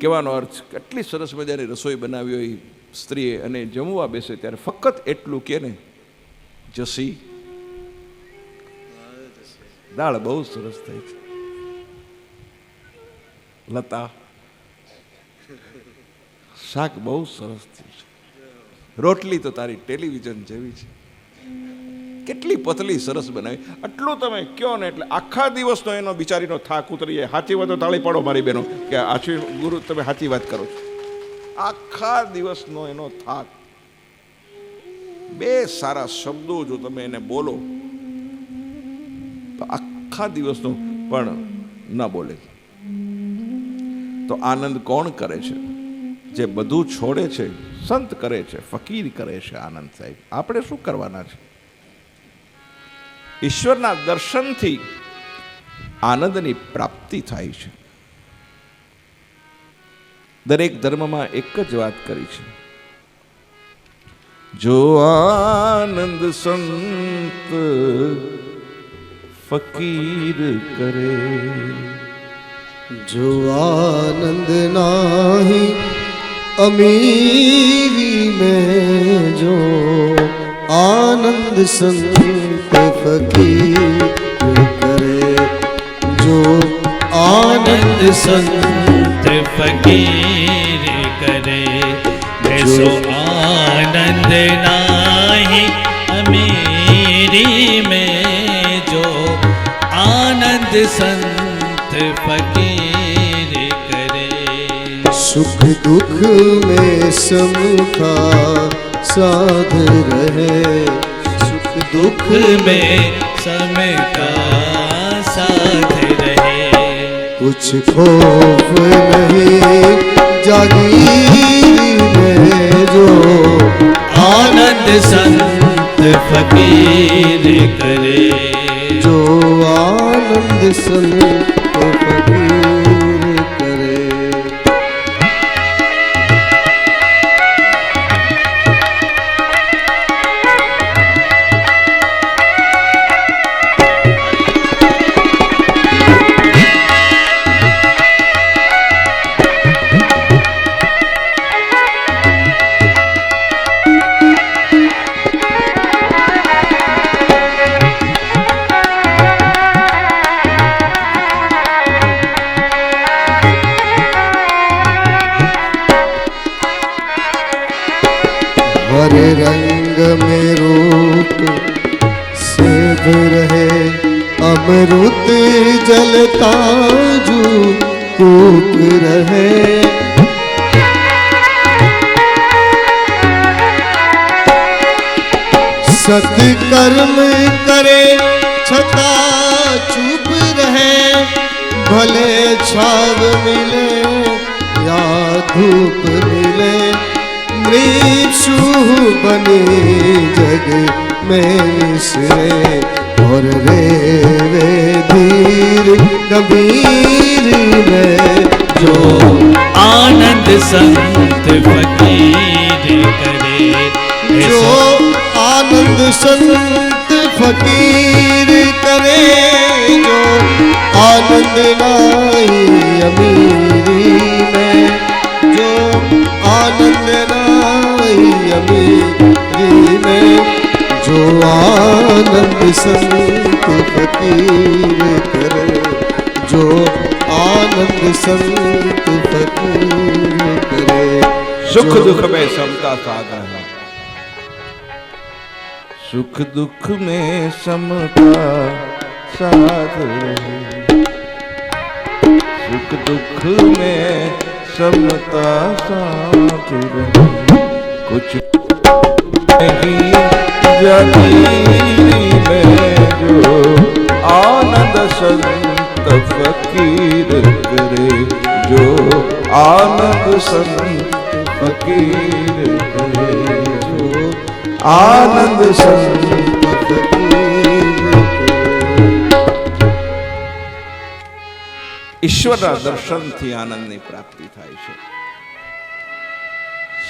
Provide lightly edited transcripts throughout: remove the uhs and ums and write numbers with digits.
કહેવાનો અર્થ કેટલી સરસ મજાની રસોઈ બનાવી હોય સ્ત્રીએ અને જમવા બેસે ત્યારે ફક્ત એટલું કે ને, જસી દાળ બહુ સરસ થઈ છે, લતા શાક બહુ સરસ થયું છે, રોટલી તો તારી ટેલિવિઝન જેવી છે, કેટલી પતલી સરસ બનાવી. આટલું તમે કયો ને એટલે આખા દિવસનો એનો બિચારીનો થાક ઉતરી જાય. સાચી વાત તો તાળી પાડો મારી બહેનો કે આશી ગુરુ તમે સાચી વાત કરો છો. આખા દિવસનો એનો થાક, બે સારા શબ્દો જો તમે એને બોલો તો આખા દિવસનો પણ ન બોલે. તો આનંદ કોણ કરે છે? જે બધું છોડે છે, સંત કરે છે, ફકીર કરે છે. આનંદ સાહેબ, આપણે શું કરવાના છે? ઈશ્વરના દર્શનથી આનંદની પ્રાપ્તિ થાય છે. દરેક ધર્મમાં એક જ વાત કરી છે, જો આનંદ સંત ફકીર કરે, જો આનંદ નાહી અમીરી में जो आनंद संत फकीर करे, जो आनंद संत फकीर करे, जैसो आनंद नाही अमीरी में, जो आनंद संत फकीर करे, सुख दुख में समता साध रहे, सुख दुख में समता साथ रहे, कुछ खौफ नहीं जागीर में, जो आनंद संत फकीर करे, जो आनंद संत फकीर करे. हरे रंग में रूप सेब रहे, अमृत जलता जू कूप रहे, सत्कर्म करे छता चुप रहे, भले छाव मिले या धूप मिले, मृत्यु बने जग में मिसरे, और रे धीर कबीर में, जो आनंद संत फकीर करे, जो आनंद संत फकीर करे, जो आनंद नाई अमीरी में, जो आनंद नाई अमीरी में, जो आनंद संत फकीर करे, जो आनंद संत फकीर करे. सुख दुख में समता साध रहे, सुख दुख में समता साध रहे, सुख दुख में समता साथ रहे, कुछ नहीं जागीरी में, जो आनंद संत फकीर करे, जो आनंद संत फकीर करे, जो आनंद संत फकीर करे. ઈશ્વરના દર્શનથી આનંદની પ્રાપ્તિ થાય છે.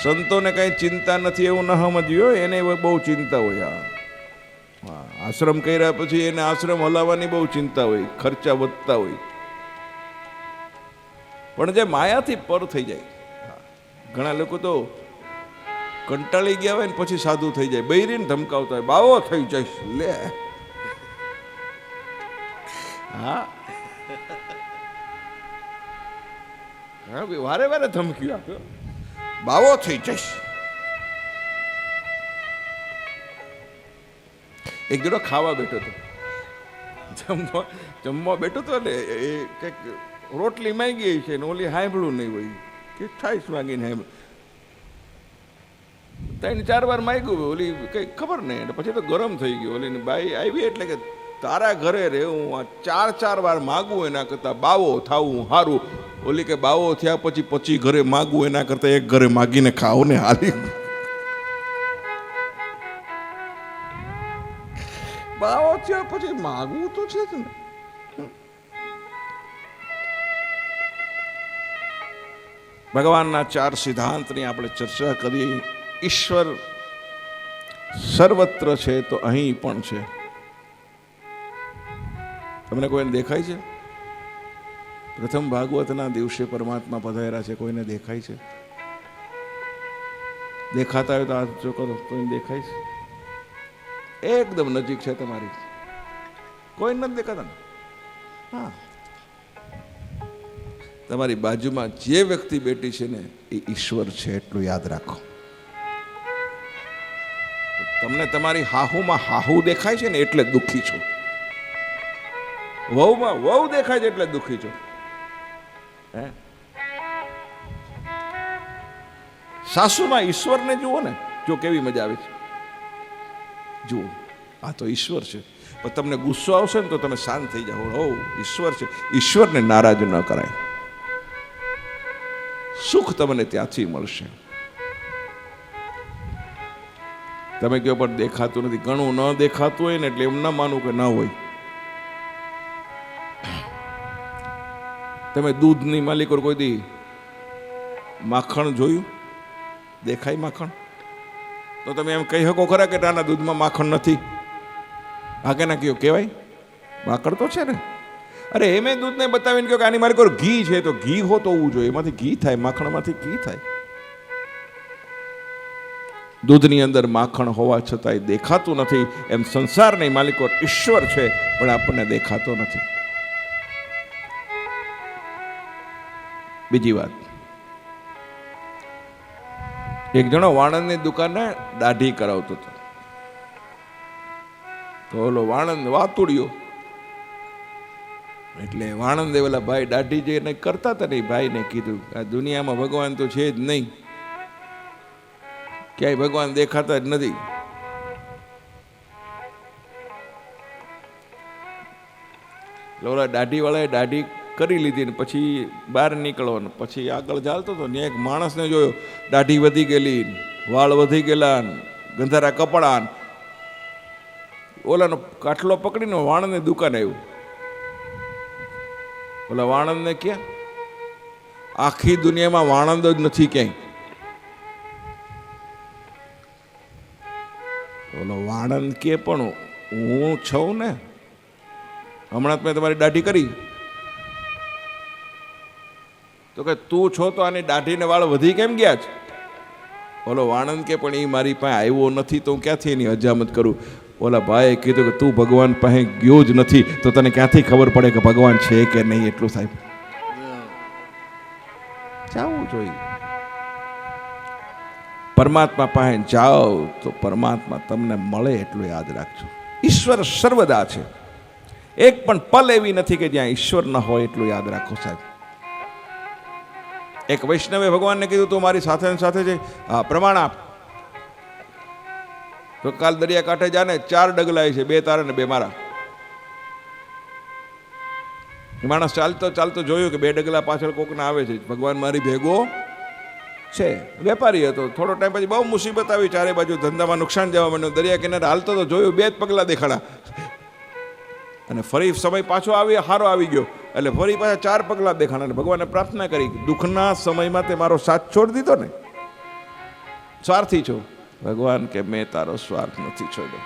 સંતોને કઈ ચિંતા નથી એવું ન સમજ્યો, એને બહુ ચિંતા હોય. આશ્રમ કર્યા પછી એને આશ્રમ હલાવવાની બહુ ચિંતા હોય, ખર્ચા વધતા હોય. પણ જે માયાથી પર થઈ જાય, ઘણા લોકો તો કંટાળી ગયા હોય ને પછી સાધુ થઈ જાય, બૈરીને ધમકાવતા હોય, બાવો થઈ જઈશ લે. હા હા ભાઈ, વારે વારે ધમકી આપ્યો, બાવો થઈ જઈશ. એક જણો ખાવા બેઠો હતો, જમવા બેઠો હતો ને, એ કંઈક રોટલી માંગી છે ને ઓલી સાંભળું નહીં હોય કે 28 માંગીને સાંભળ્યું, 3-4 વાર માંગ્યું, ઓલી કંઈ ખબર નહીં, એટલે પછી તો ગરમ થઈ ગયું. ઓલી બાઈ આવી એટલે કે તારા ઘરે રે હું આ 4 વાર માગું એના કરતાં બાવો થાવું સારું. ઓલી કે બાવો થયા પછી ઘરે માગું એના કરતાં એક ઘરે માગીને ખાઓ ને હાલી. બાવો થયા પછી માગવું તો છે જ ને. ભગવાનના 4 સિદ્ધાંતની આપણે ચર્ચા કરી. ઈશ્વર સર્વત્ર છે તો અહીં પણ છે. તમને કોઈને દેખાય છે? પ્રથમ ભાગવતના દિવસે પરમાત્મા પધાર્યા છે, કોઈને દેખાય છે? દેખાતા હોય તો હાથ જો કરો, કોઈને દેખાય છે? એકદમ નજીક છે તમારી, કોઈને નથી દેખાતા ને? હા, તમારી બાજુમાં જે વ્યક્તિ બેઠી છે ને એ ઈશ્વર છે, એટલું યાદ રાખો. તમને તમારી હાહુમાં હાહુ દેખાય છે ને એટલે દુઃખી છો, વહુમાં વહુ દેખાય છે એટલે દુઃખી છો. હે, સાસુમાં ઈશ્વરને જુઓ ને, જો કેવી મજા આવે છે. જુઓ, આ તો ઈશ્વર છે. પણ તમને ગુસ્સો આવશે ને તો તમે શાંત થઈ જાઓ, હો ઈશ્વર છે. ઈશ્વરને નારાજ ન કરાય. સુખ તમને ત્યાંથી મળશે. તમે કહો પણ દેખાતું નથી, ઘણું ન દેખાતું હોય ને એટલે એમ ના માનું કે ના હોય. તમે દૂધની માલિકો કોઈ દી માખણ જોયું? દેખાય માખણ? તો તમે એમ કહી શકો ખરા કે નાના દૂધમાં માખણ નથી? હા કે ના કયો કહેવાય? માખણ તો છે ને. અરે એમે દૂધને બતાવીને કહ્યું કે આની મારી કોઈ ઘી છે, તો ઘી હો તો હોવું જોઈએ, એમાંથી ઘી થાય, માખણમાંથી ઘી થાય. દૂધની અંદર માખણ હોવા છતાંય દેખાતું નથી, એમ સંસારની માલિકો ઈશ્વર છે પણ આપણને દેખાતો નથી. બીજી વાત, એક જણો વાણંદની દુકાને દાઢી કરાવતો હતો. તો ઓલો વાણંદ વાતુડિયો, એટલે વાણંદે ઓલા ભાઈ દાઢી જે કરતા હતા ને, ભાઈને કીધું આ દુનિયામાં ભગવાન તો છે જ નહીં, ક્યાંય ભગવાન દેખાતા જ નથી. ઓલા દાઢી વાળાએ દાઢી કરી લીધી ને પછી બહાર નીકળવાનું, પછી આગળ ચાલતો હતો ને એક માણસને જોયો, દાઢી વધી ગયેલી, વાળ વધી ગયેલા, ગંધારા કપડા. ઓલાનો કાટલો પકડીને વાણંદની દુકાન આવ્યું. ઓલા વાણંદને ક્યાં? આખી દુનિયામાં વાણંદ જ નથી ક્યાંય. ઓલો વાણંદ કે પણ હું છું ને, હમણાં મેં તમારી દાઢી કરી. તો કે તું છો તો આની દાઢીને વાળ વધી કેમ ગયા છે? ઓલો વાણંદ કે પણ એ મારી પાસે આવ્યો નથી તો હું ક્યાંથી એની હજામત કરું? ઓલા ભાઈએ કીધું કે તું ભગવાન પાસે ગયો જ નથી તો તને ક્યાંથી ખબર પડે કે ભગવાન છે કે નહીં? એટલું સાહેબ જાવું જોઈએ. પરમાત્મા પાસે જાઓ તો પરમાત્મા તમને મળે, એટલું યાદ રાખજો. ઈશ્વર સર્વદા છે, એક પણ પલ એવી નથી કે જ્યાં ઈશ્વર ન હોય, એટલું યાદ રાખો સાહેબ. એક વૈષ્ણવે ભગવાનને કીધું તું મારી સાથે સાથે છે, પ્રમાણ આપ. તો કાલ દરિયા કાંઠે જાને 4 ડગલાય છે, 2 તારા ને 2 મારા. માણસ ચાલતો ચાલતો જોયું કે 2 ડગલા પાછળ કોકના આવે છે, ભગવાન મારી ભેગો છે. વેપારી હતો, થોડો ટાઈમ પછી બહુ મુસીબત આવી, ચારે બાજુ ધંધામાં નુકસાન જવા માંડ્યું. દરિયા કિનારે હાલતો તો જોયું 2 જ પગલા દેખાડા, અને ફરી સમય પાછો આવી હારો આવી ગયો એટલે ફરી પાછા 4 પગલા દેખાણા. ભગવાને પ્રાર્થના કરી, દુઃખના સમયમાં તે મારો સાથ છોડી દીધો ને, સ્વાર્થી છો. ભગવાન કે મેં તારો સ્વાર્થ નથી છોડ્યો.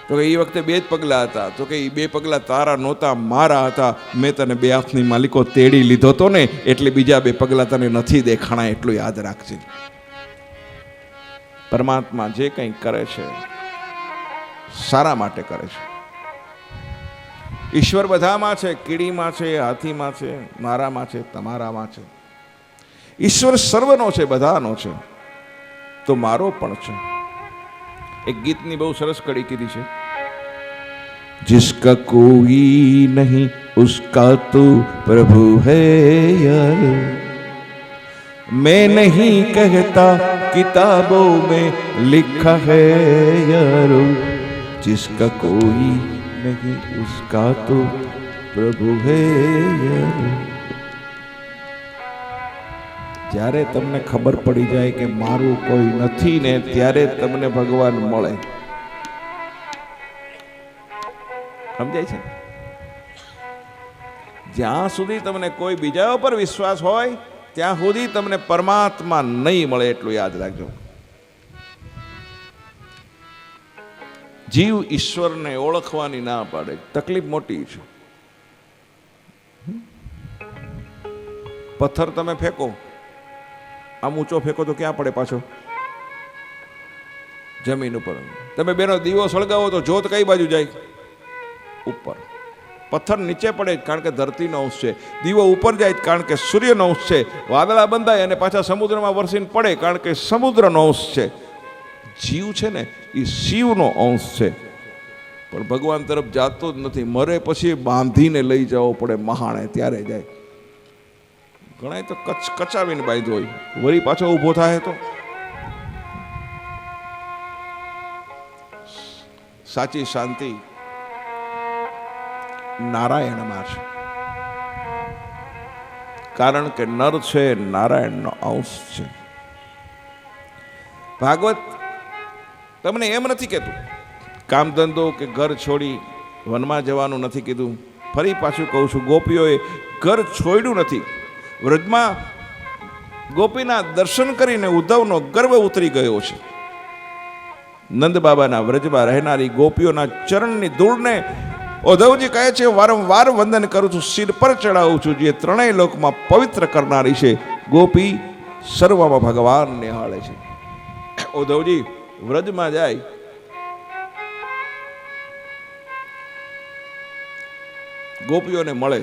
તો કે એ વખતે 2 જ પગલાં હતા. તો કે એ 2 પગલાં તારા નહોતા, મારા હતા. મેં તને 2 હાથની માલિકો તેડી લીધો તો ને, એટલે બીજા 2 પગલાં તને નથી દેખાણા, એટલું યાદ રાખજે. પરમાત્મા જે કંઈ કરે છે સારા માટે કરે છે. ઈશ્વર બધામાં છે, કીડીમાં છે, હાથીમાં છે, મારામાં છે, તમારામાં છે. ઈશ્વર સર્વનો છે, બધાનો છે, તો મારો પણ છે. એક ગીતની બહુ સરસ કડી કીધી છે. जिसका कोई नहीं उसका तो प्रभु है यार, मैं नहीं कहता किताबों में लिखा है यारो, जिसका कोई नहीं उसका तो प्रभु है यारो. જ્યારે તમને ખબર પડી જાય કે મારું કોઈ નથી ને, ત્યારે તમને ભગવાન મળે. સમજાય છે? જ્યાં સુધી તમને કોઈ બીજા ઉપર વિશ્વાસ હોય ત્યાં સુધી તમને પરમાત્મા નહીં મળે, એટલું યાદ રાખજો. જીવ ઈશ્વરને ઓળખવાની ના પાડે, તકલીફ મોટી છે. પથ્થર તમે ફેંકો, આમ ઊંચો ફેંકો તો ક્યાં પડે પાછો? જમીન ઉપર. તમે બેનો દીવો સળગાવો તો જોત કઈ બાજુ જાય? ઉપર. પથ્થર નીચે પડે કારણ કે ધરતીનો અંશ છે, દીવો ઉપર જાય કારણ કે સૂર્યનો અંશ છે, વાદળા બંધાય અને પાછા સમુદ્રમાં વરસીને પડે કારણ કે સમુદ્રનો અંશ છે. જીવ છે ને એ શિવનો અંશ છે, પણ ભગવાન તરફ જાતો જ નથી. મરે પછી બાંધીને લઈ જવો પડે મહાણે, ત્યારે જાય. ઘણા તો કચાવીને બાંધ્યો હોય, વળી પાછો ઊભો થાય તો. સાચી શાંતિ નારાયણમાં છે, કારણ કે નર છે નારાયણનો અંશ છે. ભાગવત તમને એમ નથી કહેતું કામ ધંધો કે ઘર છોડી વનમાં જવાનું નથી કીધું. ફરી પાછું કહું છું, ગોપીઓએ ઘર છોડ્યું નથી. વ્રજમાં ગોપીના દર્શન કરીને ઉદ્ધવનો ગર્વ ઉતરી ગયો છે. નંદ બાબાના વ્રજમાં રહેનારી ગોપીઓના ચરણની ધૂળને ઉદ્ધવજી કહે છે વારંવાર વંદન કરું છું, શિર પર ચડાવું છું. જે ત્રણેય લોકમાં પવિત્ર કરનારી છે, ગોપી સર્વમાં ભગવાન નિહાળે છે. ઉદ્ધવજી વ્રજમાં જાય, ગોપીઓને મળે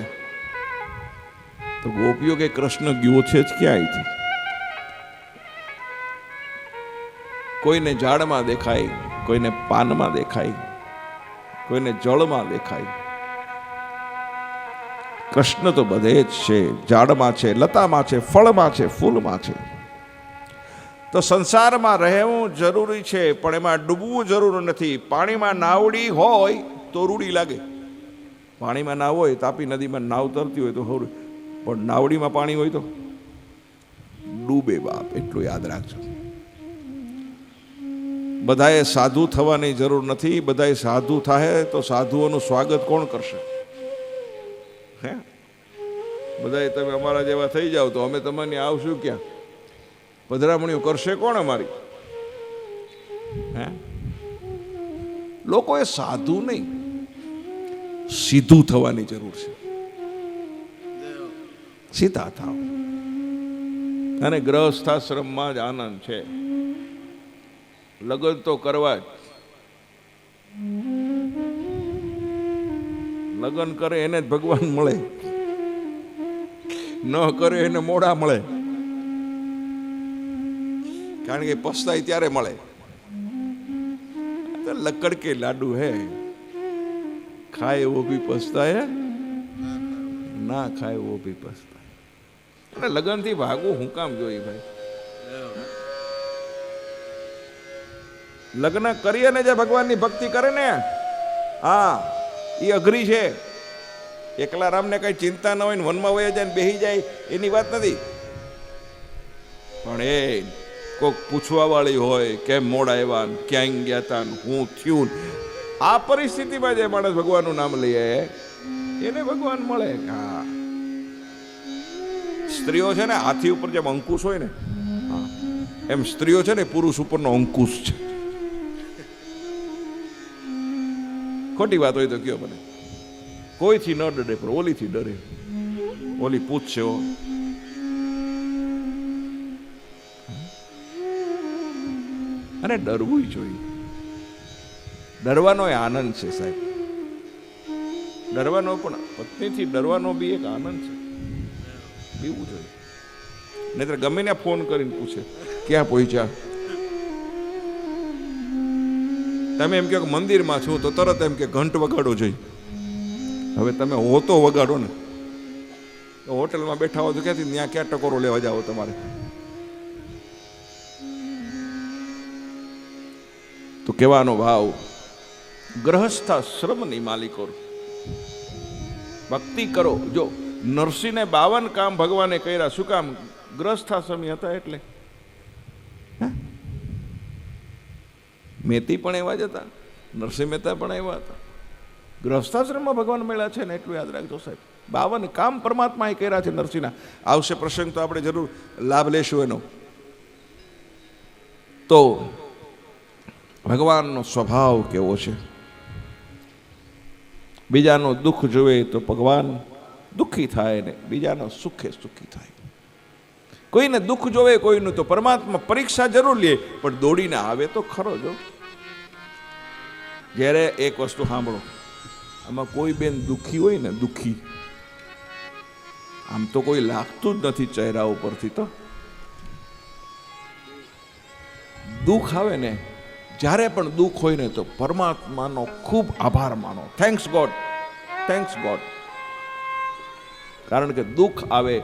તો ગોપીઓ કે કૃષ્ણ ગયો છે જ ક્યાંયથી? કોઈને ઝાડમાં દેખાય, કોઈને પાનમાં દેખાય, કોઈને જળમાં દેખાય. કૃષ્ણ તો બધે જ છે, ઝાડમાં છે, લતામાં છે, ફળમાં છે, ફૂલમાં છે. તો સંસારમાં રહેવું જરૂરી છે, પણ એમાં ડૂબવું જરૂર નથી. પાણીમાં નાવડી હોય તો રૂડી લાગે. પાણીમાં નાવ હોય, તાપી નદીમાં નાવ તરતી હોય તો હોરું, પણ નાવડીમાં પાણી હોય તો ડૂબે બાપ, એટલું યાદ રાખજો. બધાએ સાધુ થવાની જરૂર નથી. બધાએ સાધુ થાય તો સાધુઓનું સ્વાગત કોણ કરશે? હે, બધાએ તમે અમારા જેવા થઈ જાવ તો અમે તમને આવશું ક્યાં? પધરામણીઓ કરશે કોણ અમારી? હે, લોકોએ સાધુ નહીં, સીધું થવાની જરૂર છે. સીધા થાવ. અને ગ્રહસ્થાશ્રમમાં જ આનંદ છે. લગ્ન તો કરવા જ. લગ્ન કરે એને જ ભગવાન મળે, ન કરે એને મોડા મળે. કારણ કે પસ્તાય ત્યારે મળે. લકડ કે લાડુ હે, ખાય वो भी પસ્તાય, ના ખાય वो भी પસ્તાય. અને લગ્નથી ભાગવું હું કામ જોઈએ ભાઈ? લગ્ન કરીએ ને જે ભગવાનની ભક્તિ કરે ને, હા એ અઘરી છે. એકલા રામને કઈ ચિંતા ન હોય ને વનમાં વયા જાય ને બેહી જાય એની વાત નથી, પણ એ કોક પૂછવા વાળી હોય, કેમ મોડા આવ્યા, ક્યાં ગયા તા, હું થયું, આ પરિસ્થિતિમાં જે માણસ ભગવાનનું નામ લઈએ એને ભગવાન મળે. હા, સ્ત્રીઓ છે ને હાથી ઉપર જેમ અંકુશ હોય ને, એમ સ્ત્રીઓ છે ને પુરુષ ઉપરનો અંકુશ છે. ખોટી વાત હોય તો કયો મને. કોઈથી ન ડરે પણ ઓલીથી ડરે. ઓલી પૂછશે હો. અને ડરવું જોઈએ. ડરવાનો એ આનંદ છે સાહેબ. ડરવાનો પણ પત્નીથી ડરવાનો બી એક આનંદ છે. પીવું જોઈએ. નહીતર ગમે ને ફોન કરીને પૂછે ક્યાં પહોંચ્યા. તમે એમ કહો કે મંદિરમાં છો તો તરત એમ કે ઘંટ વગાડો જોઈએ. હવે તમે હો તો વગાડો ને. તો હોટલમાં બેઠા હો તો ક્યાંથી ત્યાં ક્યાં ટકોરો લેવા જાઓ તમારે. તો કહેવાનો ભાવ ગ્રહસ્થાશ્રમની માલિકો ભક્તિ કરો. જો નરસિંહને 52 કામ ભગવાને કર્યા. શું કામ? ગ્રહસ્થાશ્રમી હતા એટલે. મેતી પણ એવા જ હતા, નરસિંહ મહેતા પણ એવા હતા. ગ્રહસ્થાશ્રમમાં ભગવાન મળ્યા છે ને એટલું યાદ રાખજો સાહેબ. 52 કામ પરમાત્માએ કર્યા છે નરસિંહના. આવશે પ્રસંગ તો આપણે જરૂર લાભ લેશું એનો. તો ભગવાનનો સ્વભાવ કેવો છે? બીજાનું દુઃખ જોવે તો ભગવાન દુઃખી થાય ને બીજાનો સુખે સુખી થાય. કોઈને દુઃખ જોવે કોઈનું તો પરમાત્મા પરીક્ષા જરૂર લે પણ દોડીને આવે તો ખરો. જો જ્યારે એક વસ્તુ સાંભળો, આમાં કોઈ બેન દુઃખી હોય ને, દુઃખી આમ તો કોઈ લાગતું જ નથી ચહેરા ઉપરથી. તો દુઃખ આવે ને, જ્યારે પણ દુઃખ હોય ને તો પરમાત્માનો ખૂબ આભાર માનો. Thanks God, thanks God. કારણ કે દુઃખ આવે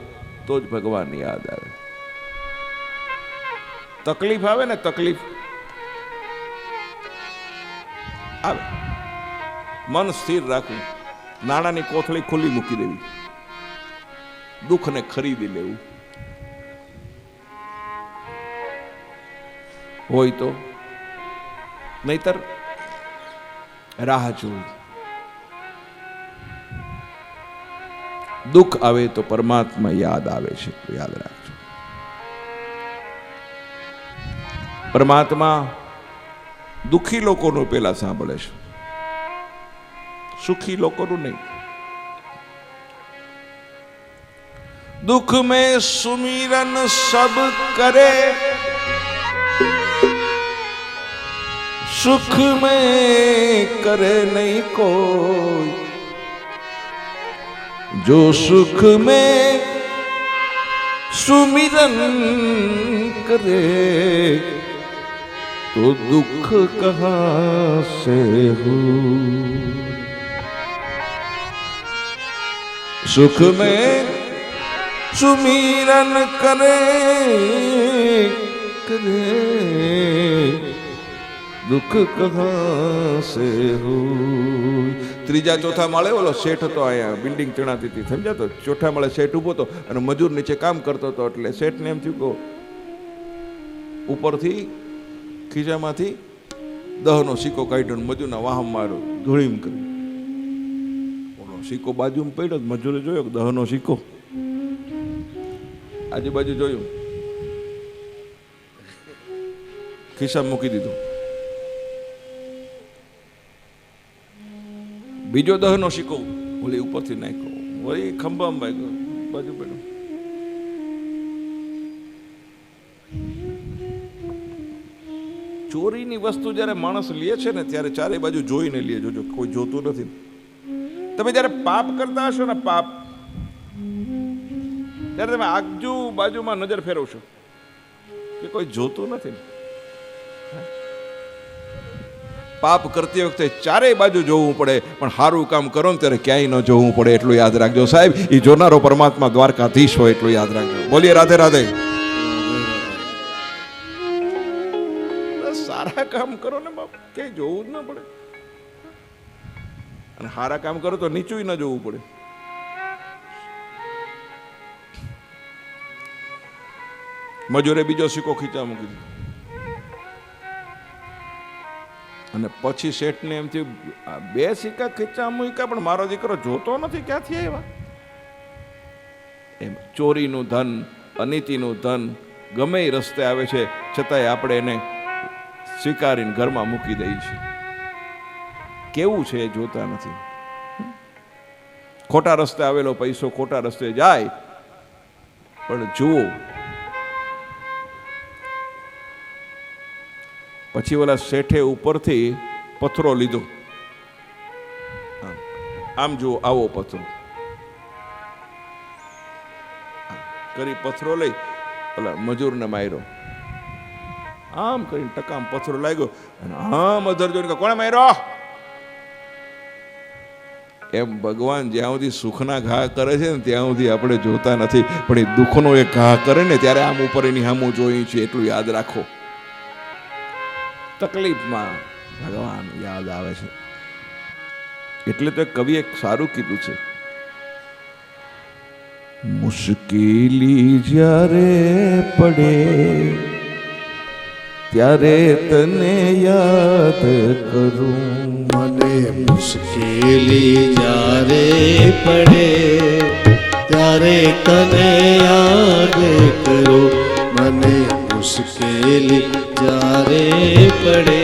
તો જ ભગવાન યાદ આવે. તકલીફ આવે ને, તકલીફ આવે, મન સ્થિર રાખવું, નાણાંની કોથળી ખુલ્લી મૂકી દેવી, દુઃખને ખરીદી લેવું. હોય તો, નહીતર રાહ જોવી. દુઃખ આવે તો પરમાત્મા યાદ આવે છે, યાદ રાખજો. પરમાત્મા દુઃખી લોકોનું પેલા સાંભળે છે, સુખી લોકોનું નહીં. દુઃખ में सुमिरन सब करे, सुख में करे नहीं कोई. जो सुख में सुमिरन करे तो दुख कहाँ से हो. सुख में सुमिरन करे करे દુઃખ કહા સે હો. ત્રીજા ચોથા માળે ઓલો શેઠ હતો, અહીંયા બિલ્ડિંગ ચણાતી હતી, સમજાતો. ચોથા માળે શેઠ ઊભો હતો અને મજૂર નીચે કામ કરતો હતો. એટલે શેઠને એમ થયું કે ઉપરથી ખીચામાંથી 10નો સિક્કો કાઢ્યો, મજૂરના વાહમ માર્યો, ધૂળીમ કરી. ઓલો સિક્કો બાજુમાં પડ્યો, મજૂરે જોયો કે 10નો સિક્કો. આજુબાજુ જોયું, ખિસ્સામાં મૂકી દીધો. બીજો 10નો સિક્કો ઓલી ઉપરથી નાખ્યો, વળી ખંભામાં વાગ્યો, બાજુ પડ્યો. ચોરીની વસ્તુ જ્યારે માણસ લે છે ને ત્યારે ચારે બાજુ જોઈને લે. જોજો, કોઈ જોતું નથી. તમે જ્યારે પાપ કરતા હશો ને, પાપ, ત્યારે તમે આજુ બાજુમાં નજર ફેરવશો કે કોઈ જોતું નથી. પાપ કરતી વખતે ચારેય બાજુ જોવું પડે, પણ સારું કામ કરો ને ત્યારે ક્યાંય ન જોવું પડે, એટલું યાદ રાખજો સાહેબ. એ જોનારો પરમાત્મા દ્વારકાધીશ હોય, એટલું યાદ રાખજો. બોલીએ રાધે રાધે. સારા કામ કરો ને બાપ, ક્યાંય જોવું જ ન પડે. અને સારા કામ કરો તો નીચું ન જોવું પડે. મજૂરે બીજો સિક્કો ખીચા મૂકી દીધો. અને પછી શેઠને એમ થયું, 2 સિક્કા ખીચા મૂક્યા પણ મારો દીકરો જોતો નથી, ક્યાંથી આવ્યા? એમ ચોરીનું ધન, અનીતિનું ધન ગમે એ રસ્તે આવે છે, છતાંય આપણે એને સ્વીકારીને ઘરમાં મૂકી દઈએ છીએ. કેવું છે એ જોતા નથી. ખોટા રસ્તે આવેલો પૈસો ખોટા રસ્તે જાય, પણ જુઓ પછી ઓલા શેઠે ઉપરથી પથરો લીધો, આમ જુઓ આવો પથરો કરી, પથરો લઈ ઓલા મજૂરને માર્યો, આમ કરીને ટકામ પથરો લાગ્યો અને આમ અધર જોઈને કોણે માર્યો? એમ ભગવાન જ્યાં સુધી સુખના ઘા કરે છે ને ત્યાં સુધી આપણે જોતા નથી, પણ એ દુઃખનો એ ઘા કરે ને ત્યારે આમ ઉપર એની સામું જોઈ છે, એટલું યાદ રાખો. તકલીફમાં ભગવાન યાદ આવે છે. એટલે તો કવિએ સારું કીધું છે, મુશ્કેલી જ્યારે પડે ત્યારે તને યાદ કરું, મને મુશ્કેલી જ્યારે પડે ત્યારે તને યાદ કરો, મને મુશ્કેલી જ્યારે પડે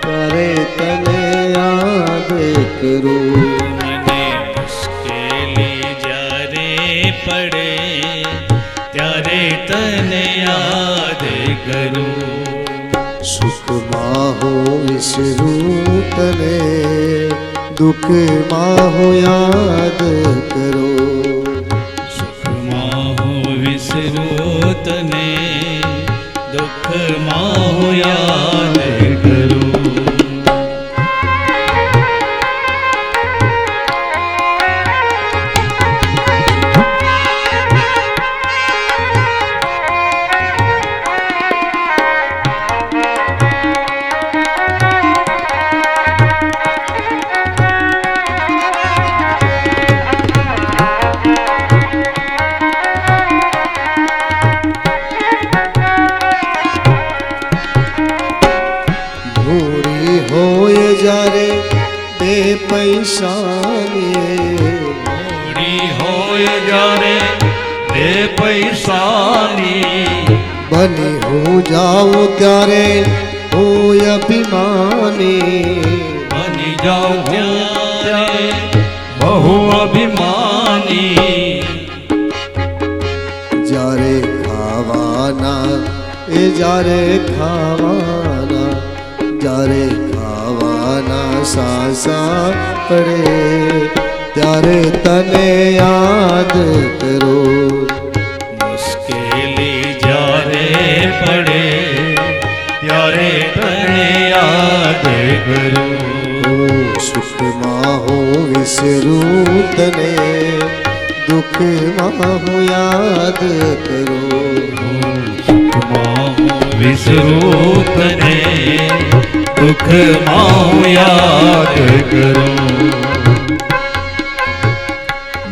ત્યારે તને યાદ કરું, મને મુશ્કેલી જ્યારે પડે ત્યારે તને યાદ કરું, સુખમાં હો વિસરું તને, દુઃખમાં હો યાદ કરો, સુખમાં હું વિસરું તને, દુઃખમાં હું યાદ કરું. મૂડી હોય જ્યારે બે પૈસાની, મૂડી હોય જ્યારે બે પૈસાની, બની હું જાઉં ત્યારે હું અભિમાની, બની જાઉં ત્યારે બહુ અભિમાની, જ્યારે ખાવાના એ જ્યારે ખાવાના, જ્યારે ખાવાના સાસા પડે ત્યારે તને યાદ કરો, મુશ્કેલી જ્યારે પડે ત્યારે તને યાદ કરું, સુખમાં હું વિસરું તને, દુઃખમાં હું યાદ કરું, સુખમાં હું વિસરું તને, દુઃખમાં હું યાદ કરું,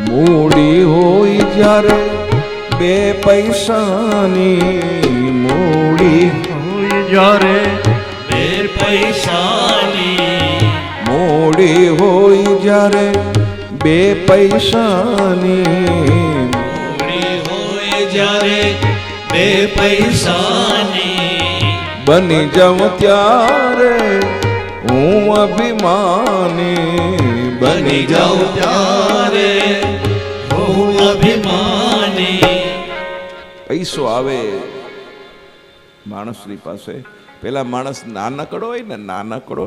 મૂડી હોય જ્યારે બે પૈસાની, મૂડી હોય જ્યારે બે પૈસાની, મૂડી હોય જ્યારે બે પૈસાની, મૂડી હોય જ્યારે બે પૈસાની, બની જાઉં ત્યારે હું અભિમાની, બની જાઉં ત્યારે હું અભિમાની. પૈસો આવે માણસની પાસે, પેલા માણસ નાનકડો હોય ને, નાનકડો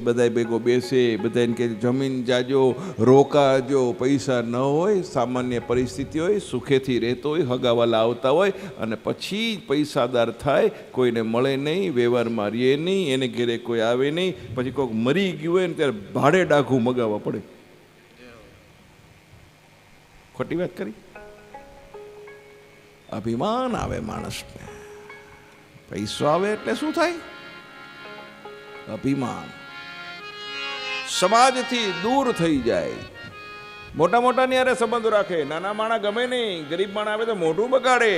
બધા ભેગો બેસે, બધા કે જમીન જાજો, રોકાજો, પૈસા ન હોય, સામાન્ય પરિસ્થિતિ હોય, સુખેથી રહેતો હોય, હગાવાલા આવતા હોય, અને પછી પૈસાદાર થાય, કોઈને મળે નહીં, વ્યવહારમાં રહે નહીં, એને ઘેરે કોઈ આવે નહીં, પછી કોઈક મરી ગયું હોય ને ત્યારે ભાડે ડાઘું મગાવવા પડે. ખોટી વાત કરી? અભિમાન આવે માણસને. પૈસો આવે એટલે શું થાય? અભિમાન. સમાજથી દૂર થઈ જાય. મોટા મોટાની હારે સંબંધ રાખે, નાના માણા ગમે નહીં, ગરીબ માણા આવે તો મોઢું બગાડે.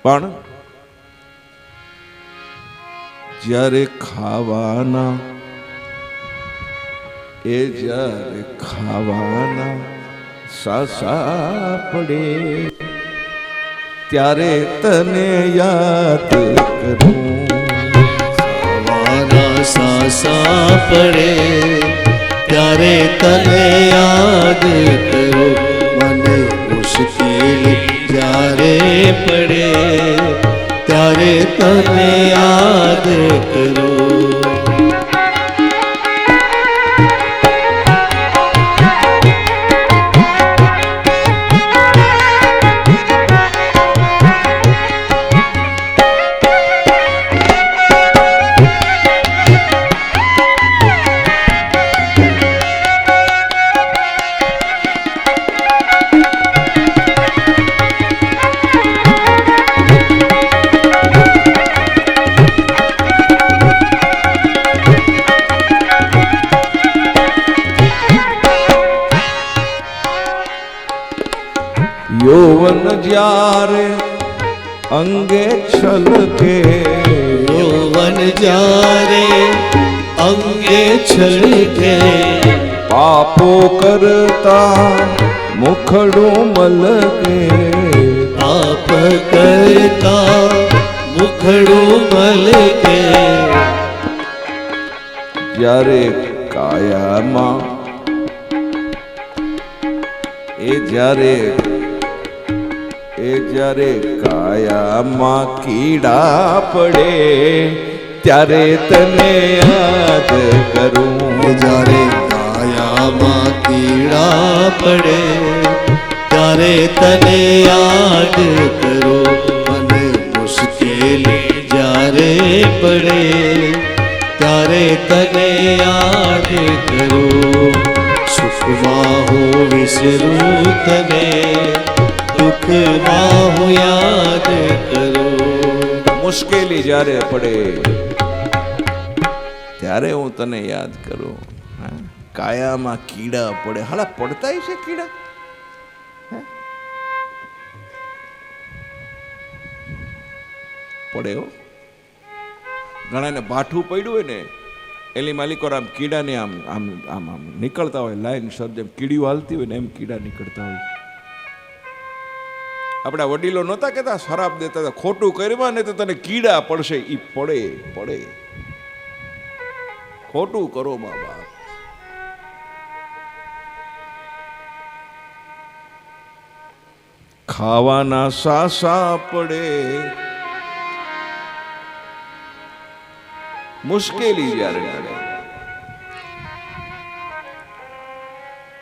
પણ જ્યારે ખાવાના એ જ્યારે ખાવાના સાસા પડે ત્યારે તને યાદ કરું. ખાવાના સાસા પડે ત્યારે તને યાદ કરું. મને મુશ્કેલી જ્યારે પડે ત્યારે તને યાદ કરું. યૌવન જ્યારે અંગે છલકે, યૌવન જ્યારે અંગે છલકે, પાપો કરતા મુખડું મલકે, પાપ કરતા મુખડું મલકે, જ્યારે કાયામાં જ્યારે કાયામાં કીડા પડે ત્યારે તને યાદ કરું. જ્યારે કાયામાં કીડા પડે ત્યારે તને યાદ કરું. મને મુશ્કેલી જ્યારે પડે ત્યારે તને યાદ કરું. સુખમાં હું વિસરું તને, દુઃખમાં હું યાદ કરું. મુશ્કેલી જ્યારે પડે ત્યારે હું તને યાદ કરું. હા? કાયામાં કીડા પડે, હાલા પડતાય છે કીડા. હે? પડે હો. ઘણાને ભાઠું પડ્યું હોય ને એની માલિકો આમ કીડાને આમ આમ આમ આમ નીકળતા હોય, લાઈન સર જેમ કીડીઓ હાલતી હોય ને એમ કીડા નીકળતા હોય. આપણા વડીલો નહોતા કહેતા શરાબ દેતા હતા, ખોટું કરવા ને તો તને કીડા પડશે. ઈ પડે પડે. ખોટું કરો મા બાપ. ખાવાના સાસા પડે, મુશ્કેલી જ્યારે પડે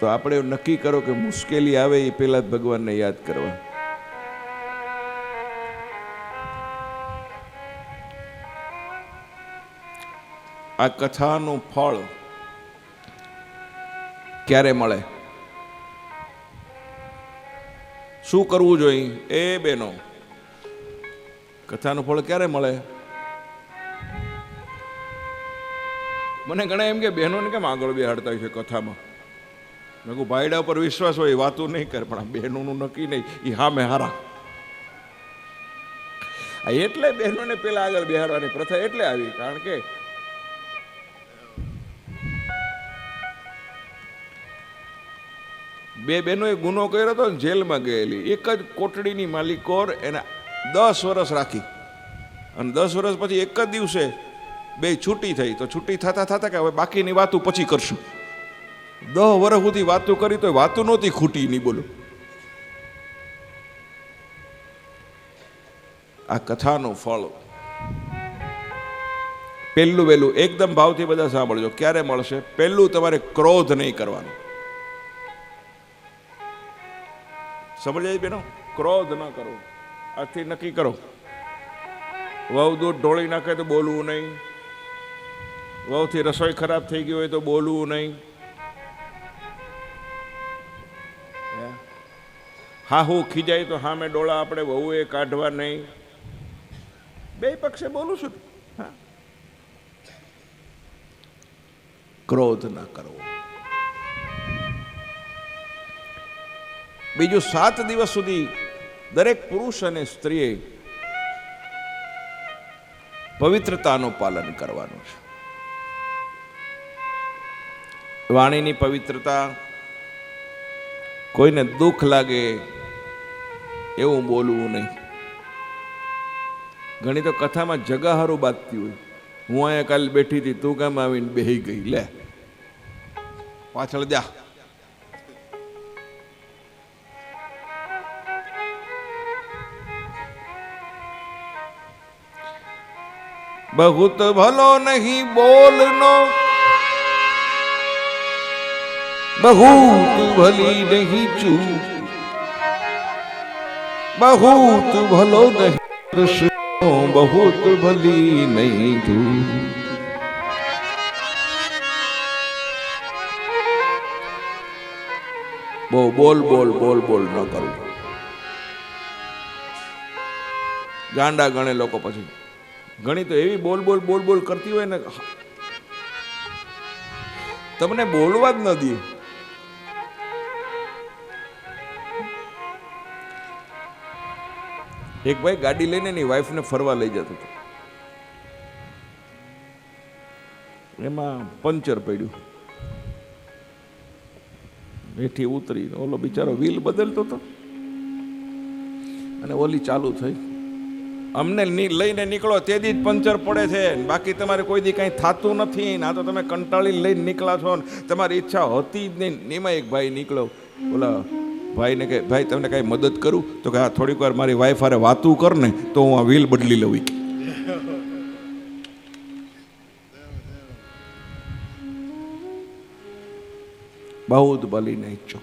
તો આપણે નક્કી કરો કે મુશ્કેલી આવે એ પહેલા જ ભગવાનને યાદ કરવા. આ કથાનું ફળ ક્યારે મળે, શું કરવું જોઈએ? એ બેનો, કથાનું ફળ ક્યારે મળે? મને ઘણા એમ કે બહેનોને કેમ આગળ બેહાડતા હોય છે કથામાં. મેં કહું ભાઈડા ઉપર વિશ્વાસ હોય, વાતું નહીં કરે, પણ આ બહેનોનું નક્કી નહીં, એ હામે હારા. એટલે બહેનોને પેલા આગળ બેહાડવાની પ્રથા એટલે આવી, કારણ કે બે બહેનોએ ગુનો કર્યો હતો ને જેલમાં ગયેલી, એક જ કોટડીની માલિકોર એને 10 વર્ષ રાખી અને 10 વર્ષ પછી એક જ દિવસે બે છૂટી થઈ. તો છૂટી થતા થતા કે હવે બાકીની વાતું પછી કરશું. 10 વર્ષ સુધી વાતું કરી તો વાતું નહોતી ખૂટી નહીં. બોલો, આ કથાનું ફળ પહેલું વહેલું એકદમ ભાવથી બધા સાંભળજો. ક્યારે મળશે? પહેલું, તમારે ક્રોધ નહીં કરવાનો. સમજાય બેનો? ક્રોધ ન કરો. આજથી નક્કી કરો. વહુ દૂધ ઢોળી નાખે તો બોલવું નહીં. વહુથી રસોઈ ખરાબ થઈ ગઈ હોય તો બોલવું નહીં. હા હું ખીજાય તો સામે ડોળા આપણે વહુએ કાઢવા નહીં. બે પક્ષે બોલું છું. હા, ક્રોધ ના કરવો. બીજું, 7 દિવસ સુધી દરેક પુરુષ અને સ્ત્રીએ પવિત્રતાનું પાલન કરવાનું છે. વાણીની પવિત્રતા, કોઈને દુઃખ લાગે એવું બોલવું નહીં. ઘણી તો કથામાં જગા હારું બાંધતી હોય. હું અહીંયા કાલે બેઠી હતી, તું કામ આવીને બેહી ગઈ, લે પાછળ જા. बहुत भलो नहीं बोलनो, बहुत भली नहीं चूक, बहुत भलो नहीं कृष्णो, बहुत भली नहीं तू. બોલ બોલ બોલ બોલ ન કરું. ગાંડા ગણે લોકો. પછી ઘણી તો એવી બોલ બોલ બોલ બોલ કરતી હોય ને, તમને બોલવા જ ન દે. એક ભાઈ ગાડી લઈને એની વાઈફને ફરવા લઈ જતો હતો. એમાં પંચર પડ્યું. બેઠી ઉતરી, ઓલો બિચારો વ્હીલ બદલતો હતો અને ઓલી ચાલુ થઈ. અમને લઈને નીકળો તેથી જ પંચર પડે છે, બાકી તમારે કોઈ દી કંઈ થતું નથી. ના તો તમે કંટાળી લઈને નીકળ્યા છો ને તમારી ઈચ્છા હતી જ નહીં. એમાં એક ભાઈ નીકળ્યો. ઓલા ભાઈને કહે, ભાઈ તમને કાંઈ મદદ કરું? તો કે હા, થોડીક વાર મારી વાઈફ હારે વાતું કર ને તો હું આ વ્હીલ બદલી લઉં. બહુ ભલી નહીં ચો.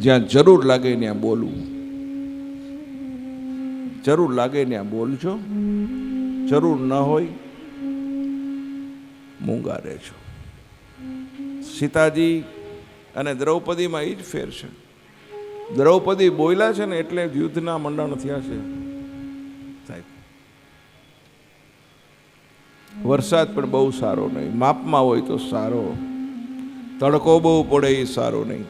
જ્યાં જરૂર લાગે ત્યાં બોલવું. જરૂર લાગે ત્યાં બોલજો, જરૂર ન હોય મૂંગા રહેજો. સીતાજી અને દ્રૌપદીમાં એ જ ફેર છે. દ્રૌપદી બોલ્યા છે ને એટલે યુદ્ધના મંડાણ થયા છે. સાહેબ, વરસાદ પણ બહુ સારો નહીં, માપમાં હોય તો સારો. તડકો બહુ પડે એ સારો નહીં.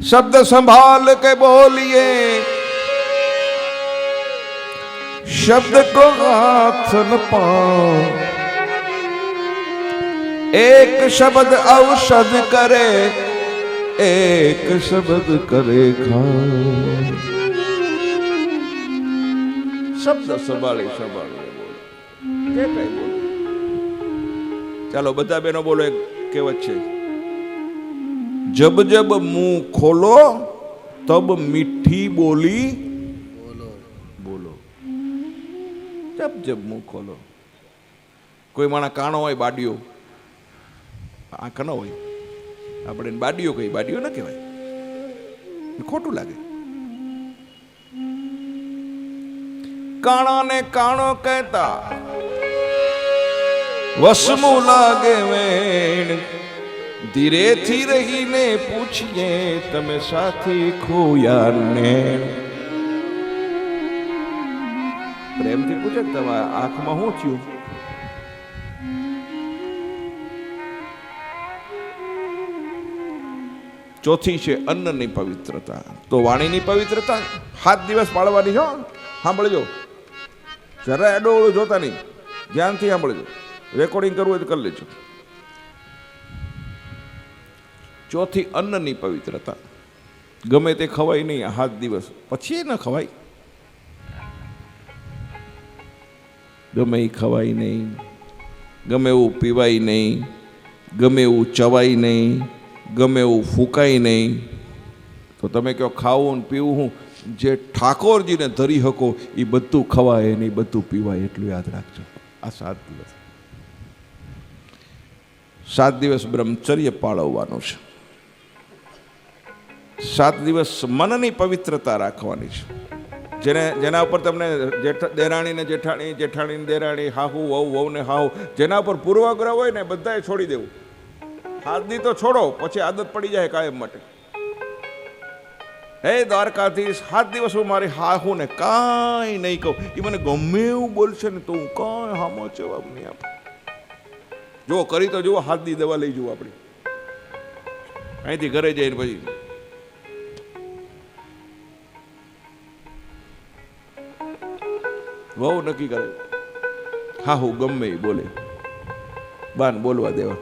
શબ્દ સંભાળ કે બોલીએ, शब्द को हाथ न पाओ. एक शब्द औषध करे, एक शब्द करे घाव. શબ્દ સંભાળી સંભાળી બોલો, જે કઈ બોલો. ચાલો બધા બેનો બોલો. એક કહેવત છે, જબ જબ મુંહ ખોલો તબ મીઠી બોલી બોલો. જબ જબ મુંહ ખોલો. કોઈ માણસ કાણો હોય, બાડીઓ, આંખ ન હોય, આપણે બાડીઓ કહીએ, બાડીઓ ન કહેવાય, ખોટું લાગે. કાણાને કાણો કહેતા વસમું લાગે વેણ. ધીરેથી રહીને પૂછીએ, તમે સાથી ખોયા નેણ. પ્રેમથી પૂછે તમારા આંખમાં શું થયું? ચોથી છે અન્નની પવિત્રતા. તો વાણીની પવિત્રતા 7 દિવસ પાળવાની છો. સાંભળજો, જરા એડોળું જોતા નહીં, ધ્યાનથી સાંભળજો. રેકોર્ડિંગ કરવું હોય તો કરી લેજો. ચોથી અન્નની પવિત્રતા. ગમે તે ખવાય નહીં 7 દિવસ, પછી ન ખવાય. ગમે એ ખવાય નહીં, ગમે એવું પીવાય નહીં, ગમે એવું ચવાય નહીં, ગમે એવું ફૂંકાય નહીં. તો તમે કહો ખાવું ને પીવું, જે ઠાકોરજીને ધરી શકો એ બધું ખવાય ને એ બધું પીવાય, એટલું યાદ રાખજો. આ 7 દિવસ, 7 દિવસ બ્રહ્મચર્ય પાળવવાનું છે. 7 દિવસ મનની પવિત્રતા રાખવાની છે. જેના ઉપર તમને દેરાણી ને જેઠાણી, જેઠાણી ને દેરાણી, હાહુ વહુ, વહુ ને હાહુ, જેના ઉપર પૂર્વગ્રહ હોય ને બધાએ છોડી દેવું. 7 દી તો છોડો, પછી આદત પડી જાય કાયમ માટે. હે દ્વારકાધીશ, 7 દિવસ હું મારી હાહુ ને કાંઈ નહીં કહું. એ મને ગમે એવું બોલશે ને તો હું કાંઈ હામો જવાબ નહીં આપું. જો કરી તો જુઓ, 7 દી દવા લઈ જુઓ આપણી. અહીંથી ઘરે જઈને પછી વહુ નક્કી કરે, હા હું ગમે એ બોલે, બાન બોલવા દેવા.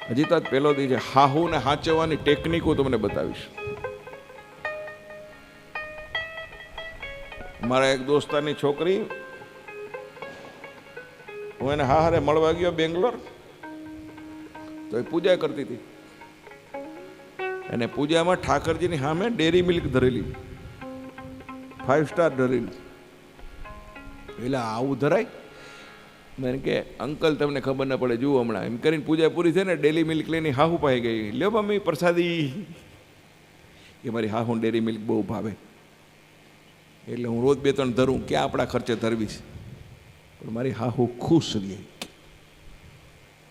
હજી તો આજ પહેલો દી છે. હાહુ ને હાચવવાની ટેકનિકો તમને બતાવીશ. મારા એક દોસ્તારની છોકરી, હું એને હારે મળવા ગયો બેંગ્લોર, તો એ પૂજા કરતી હતી. અને પૂજામાં ઠાકરજીની સામે ડેરી મિલ્ક ધરેલી, 5 સ્ટાર ધરેલી. એટલે આવું ધરાય? મેં કે અંકલ તમને ખબર ના પડે, જુઓ હમણાં. એમ કરીને પૂજા પૂરી થઈ ને ડેરી મિલ્ક લઈને હાહુ પાઈ ગઈ. લ્યો મમ્મી પ્રસાદી. એ મારી હાહુ ડેરી મિલ્ક બહુ ભાવે, એટલે હું રોજ 2-3 ધરું. ક્યાં આપણા ખર્ચે ધરવી છે? પણ મારી હાહુ ખુશ રહી.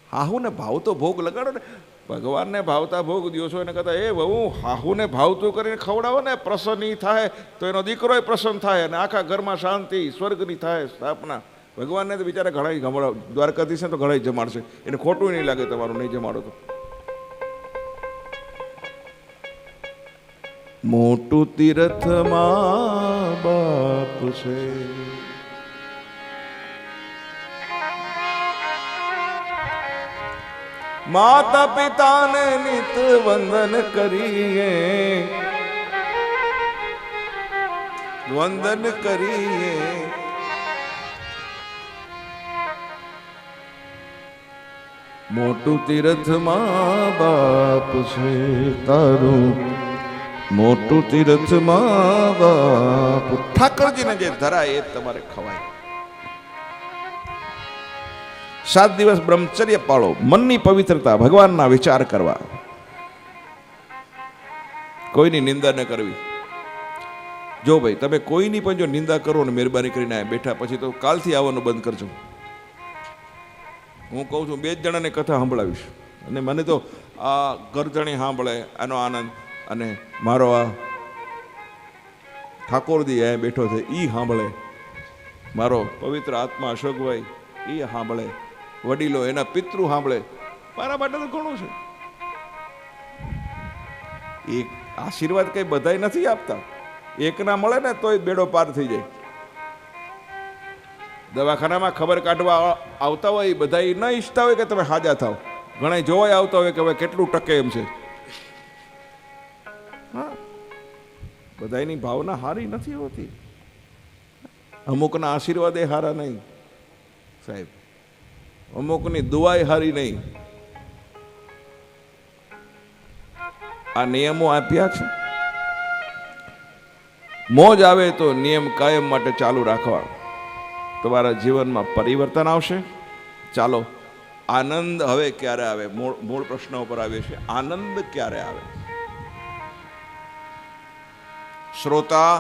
હાહુને ભાવતો ભોગ લગાડો ને. ભગવાનને ભાવતા ભોગ દો છો એને કરતા એ બહુ હાહુને ભાવતું કરીને ખવડાવો ને, પ્રસન્ન થાય તો એનો દીકરો પ્રસન્ન થાય અને આખા ઘરમાં શાંતિ સ્વર્ગની થાય સ્થાપના. ભગવાનને તો બિચારા ઘણા જમાડો, દ્વારકાધીશ ને તો ઘણા જમાડશે. એને ખોટું નહીં લાગે તમારું નહીં જમાડો તો. મોટું તીર્થ માં બાપ છે, માતા પિતાને નિત વંદન કરીએ, વંદન કરીએ. મોટું તીર્થમાં બાપ છે તારું, મોટું તીર્થમાં બાપ. ઠાકરજીને જે ધરાય એ તમારે ખવાય. 7 દિવસ બ્રહ્મચર્ય પાળો, મનની પવિત્રતા, ભગવાનના વિચાર કરવા, કોઈની નિંદા ન કરવી. જો ભાઈ તમે કોઈની પણ જો નિંદા કરો ને મહેરબાની કરીને બેઠા પછી તો કાલથી આવવાનું બંધ કરજો. હું કહું છું 2 જણાને કથા સંભળાવીશ અને મને તો આ ગરજણી સાંભળે આનો આનંદ, અને મારો આ ઠાકોરજી અહીંયા બેઠો છે એ સાંભળે, મારો પવિત્ર આત્મા અશોકભાઈ એ સાંભળે, વડીલો એના પિતૃ સાંભળે. મારા માટે તો ઘણું છે. એક આશીર્વાદ કઈ બધાય નથી આપતા. એકના મળે ને તોય બેડો પાર થઈ જાય. દવાખાનામાં ખબર કાઢવા આવતા હોય એ બધા ન ઈચ્છતા હોય કે તમે હાજા થાવ. ઘણા જોવાય આવતા હોય કે હવે કેટલું ટકે એમ છે. હા, બધાની ભાવના હારી નથી હોતી. અમુકના આશીર્વાદ એ હારા નહીં સાહેબ, અમુકની દુઆય હારી નહીં. આ નિયમો આપ્યા છે. મોજ આવે તો નિયમ કાયમ માટે ચાલુ રાખવા. તમારા જીવનમાં પરિવર્તન આવશે. ચાલો, આનંદ હવે ક્યારે આવે? મૂળ પ્રશ્ન ઉપર આવે છે. આનંદ ક્યારે આવે? શ્રોતા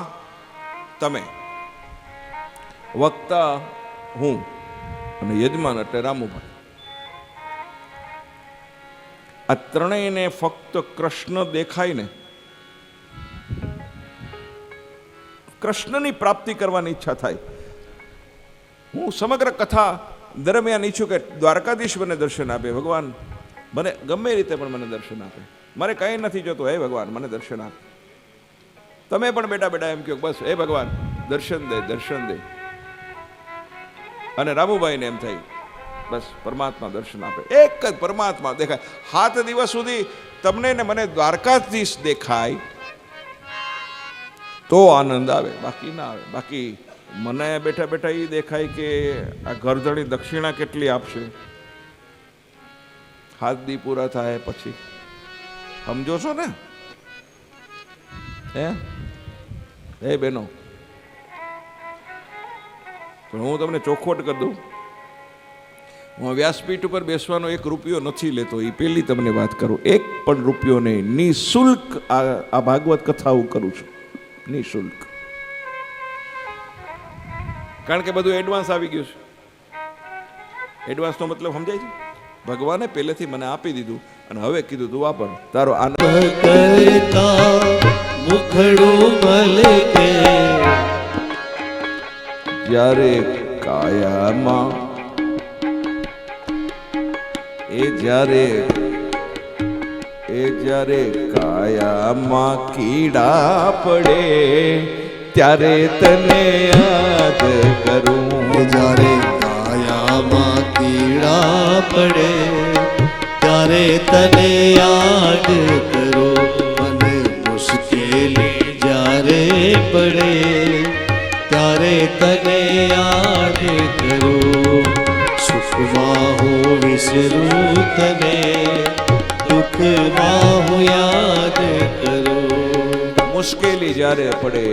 તમે, વક્તા હું, અને યજમાન એટલે રામુભાઈ. આ ત્રણેયને ફક્ત કૃષ્ણ દેખાય ને, કૃષ્ણની પ્રાપ્તિ કરવાની ઈચ્છા થાય. હું સમગ્ર કથા દરમિયાન ઈચ્છું કે દ્વારકાધીશ મને દર્શન આપે. ભગવાન મને ગમે રીતે પણ મને દર્શન આપે. મારે કંઈ નથી જોતું, હે ભગવાન મને દર્શન આપે. તમે પણ બેટા બેટા એમ કહો બસ, હે ભગવાન દર્શન દે, દર્શન દે. અને રામુભાઈને એમ થાય બસ પરમાત્મા દર્શન આપે. એક જ પરમાત્મા દેખાય. 7 દિવસ સુધી તમને ને મને દ્વારકાધીશ દેખાય તો આનંદ આવે, બાકી ના આવે. બાકી મને બેઠા બેઠા એ દેખાય કે આ ગરધણી દક્ષિણા કેટલી આપશે, 7 દી પૂરા થાય પછી. સમજો છો ને? હે બેનો, પણ હું તમને ચોખવટ કરી દઉં, હું વ્યાસપીઠ ઉપર બેસવાનો 1 રૂપિયો નથી લેતો. એ પહેલી તમને વાત કરું, 1 પણ રૂપિયો નહીં, નિઃશુલ્ક આ ભાગવત કથા હું કરું છું, નિઃશુલ્ક. કારણ કે બધું એડવાન્સ આવી ગયું છે. એડવાન્સનો મતલબ સમજાય છે? ભગવાને પહેલેથી મને આપી દીધું અને હવે કીધું તું વાપર. તારો આનંદ કરતા મુખડું મલકે, જ્યારે કાયામાં જ્યારે કાયામાં કીડા પડે ત્યારે તને યાદ કરું. જ્યારે કાયામાં કીડા પડે ત્યારે ત્યારે તને યાદ કરું અને મુશ્કેલી જ્યારે પડે ત્યારે તને યાદ કરું. સુખમાં હું વિસરું તને, દુઃખમાં હું યાદ કરું. મુશ્કેલી જ્યારે પડે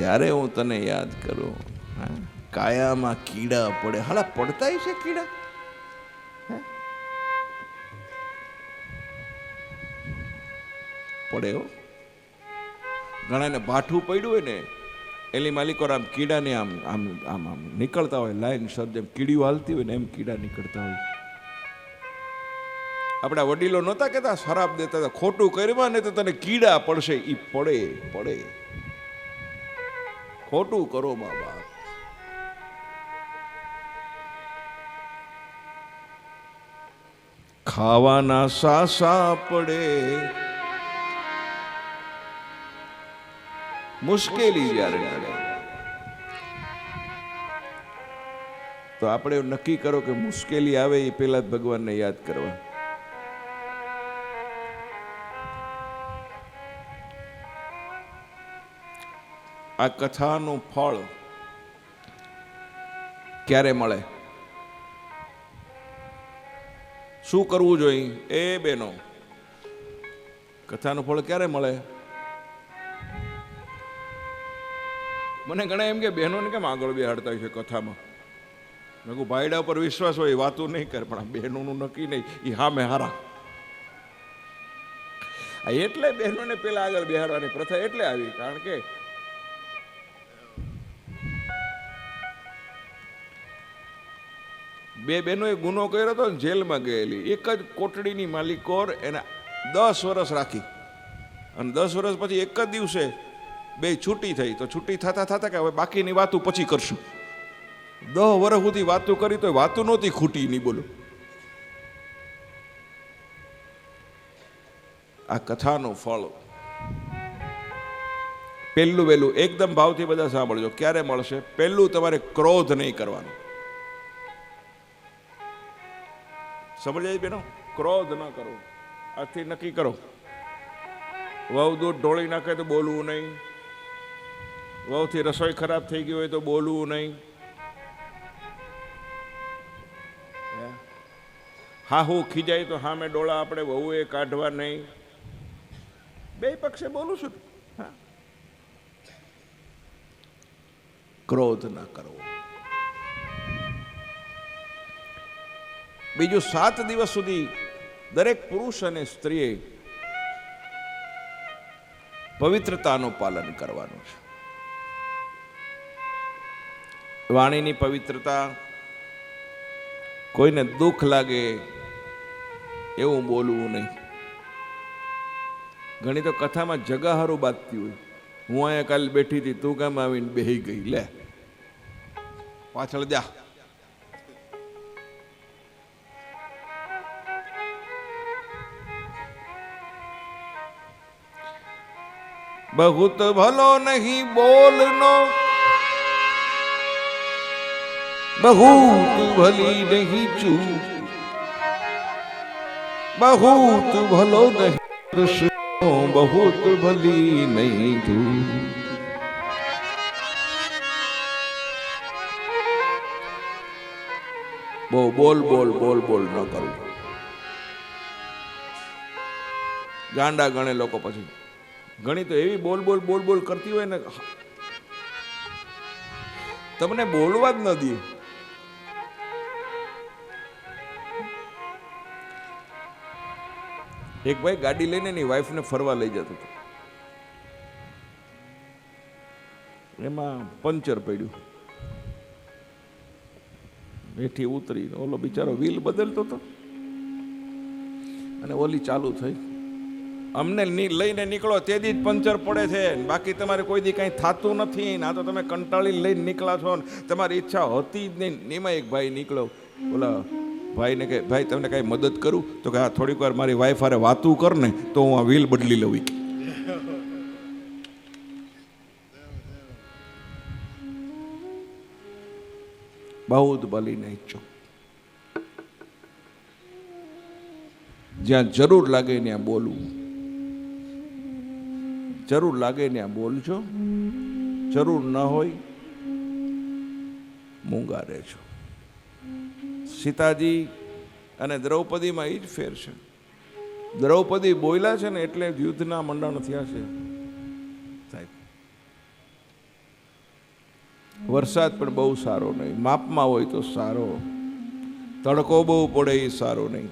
ત્યારે હું તને યાદ કરું. હા? કાયામાં કીડા પડે, હાલા પડતાય છે કીડા. હે? પડે હો. ઘણાને ભાઠું પડ્યું હોય ને એની માલિકો આમ કીડાને આમ આમ આમ આમ નીકળતા હોય, લાઈન સર જેમ કીડીઓ હાલતી હોય ને એમ કીડા નીકળતા હોય. આપણા વડીલો નહોતા કહેતા, શરાબ દેતા હતા, ખોટું કર્યું ને તો તને કીડા પડશે. ઈ પડે પડે. ખોટું કરો મા બાપ. ખાવાના સાસા પડે, મુશ્કેલી જ્યારે પડે તો આપણે નક્કી કરો કે મુશ્કેલી આવે એ પહેલા જ ભગવાનને યાદ કરવા. આ કથાનું ફળ ક્યારે મળે, શું કરવું જોઈએ? એ બેનો, કથાનું ફળ ક્યારે મળે? મને ઘણા એમ કે બહેનોને કેમ આગળ બેહાડતા છે કથામાં. મેં કહું ભાઈડા પર વિશ્વાસ હોય, વાતું નહીં કરે, પણ આ બહેનોનું નક્કી નહીં, એ હા મેં હારા. એટલે બહેનોને પેલા આગળ બેહાડવાની પ્રથા એટલે આવી, કારણ કે બે બહેનોએ ગુનો કર્યો હતો, જેલમાં ગયેલી. એક જ કોટડીની માલિકોર એને 10 વર્ષ રાખી અને 10 વર્ષ પછી એક જ દિવસે બે છૂટી થઈ. તો છૂટી થતા થતા કે હવે બાકીની વાતું પછી કરશું. 10 વર્ષ સુધી વાતું કરી તો વાતું નહોતી ખૂટી નહીં. બોલો, આ કથાનું ફળ પહેલું વહેલું એકદમ ભાવથી બધા સાંભળજો. ક્યારે મળશે? પહેલું, તમારે ક્રોધ નહીં કરવાનો. સમજાય બેનો? ક્રોધ ન કરો. આજથી નક્કી કરો. વહુ દૂધ ઢોળી નાખે તો બોલવું નહીં. વહુથી રસોઈ ખરાબ થઈ ગઈ હોય તો બોલવું નહીં. હા હું ખીજાય તો હા મેં ડોળા આપણે વહુએ કાઢવા નહીં. બે પક્ષે બોલું છું. હા, ક્રોધ ના કરવો. બીજું, 7 દિવસ સુધી દરેક પુરુષ અને સ્ત્રીએ પવિત્રતાનું પાલન કરવાનું છે. વાણીની પવિત્રતા, કોઈને દુઃખ લાગે એવું બોલવું નહીં. ઘણી તો કથામાં જગા હારું બાંધતી હોય. હું અહીંયા કાલે બેઠી હતી, તું કામ આવીને બેહી ગઈ, લે પાછળ જા. बहुत भलो नहीं बोलनो, बहुत भली नहीं चूक, बहुत भलो नहीं कृष्ण, बहुत भली नहीं तू. બહુ બોલ બોલ બોલ બોલ ન કરવું. ગાંડા ગણે લોકો. પછી ઘણી તો એવી બોલ બોલ બોલ બોલ કરતી હોય ને, તમને બોલવા જ ન દે. એક ભાઈ ગાડી લઈને એની વાઈફને ફરવા લઈ જતો હતો. એમાં પંચર પડ્યું. બેઠી ઉતરી, ઓલો બિચારો વ્હીલ બદલતો હતો અને ઓલી ચાલુ થઈ. અમને લઈને નીકળો તેથી જ પંચર પડે છે, બાકી તમારે કોઈ દી કંઈ થતું નથી. ના તો તમે કંટાળી લઈને નીકળ્યા છો ને તમારી ઈચ્છા હતી જ નહીં. એમાં એક ભાઈ નીકળ્યો. ઓલા ભાઈને કહે, ભાઈ તમને કાંઈ મદદ કરું? તો કે હા, થોડીક વાર મારી વાઈફ હારે વાતું કર ને તો હું આ વ્હીલ બદલી લઉં. બહુ જ ભલી નહીં ચો. જ્યાં જરૂર લાગે ત્યાં બોલવું, જરૂર લાગે ત્યાં બોલજો, જરૂર ન હોય મૂંગા રહેજો. સીતાજી અને દ્રૌપદીમાં એ જ ફેર છે. દ્રૌપદી બોલ્યા છે ને એટલે યુદ્ધના મંડાણ થયા છે. સાહેબ, વરસાદ પણ બહુ સારો નહીં, માપમાં હોય તો સારો, તડકો બહુ પડે એ સારો નહીં.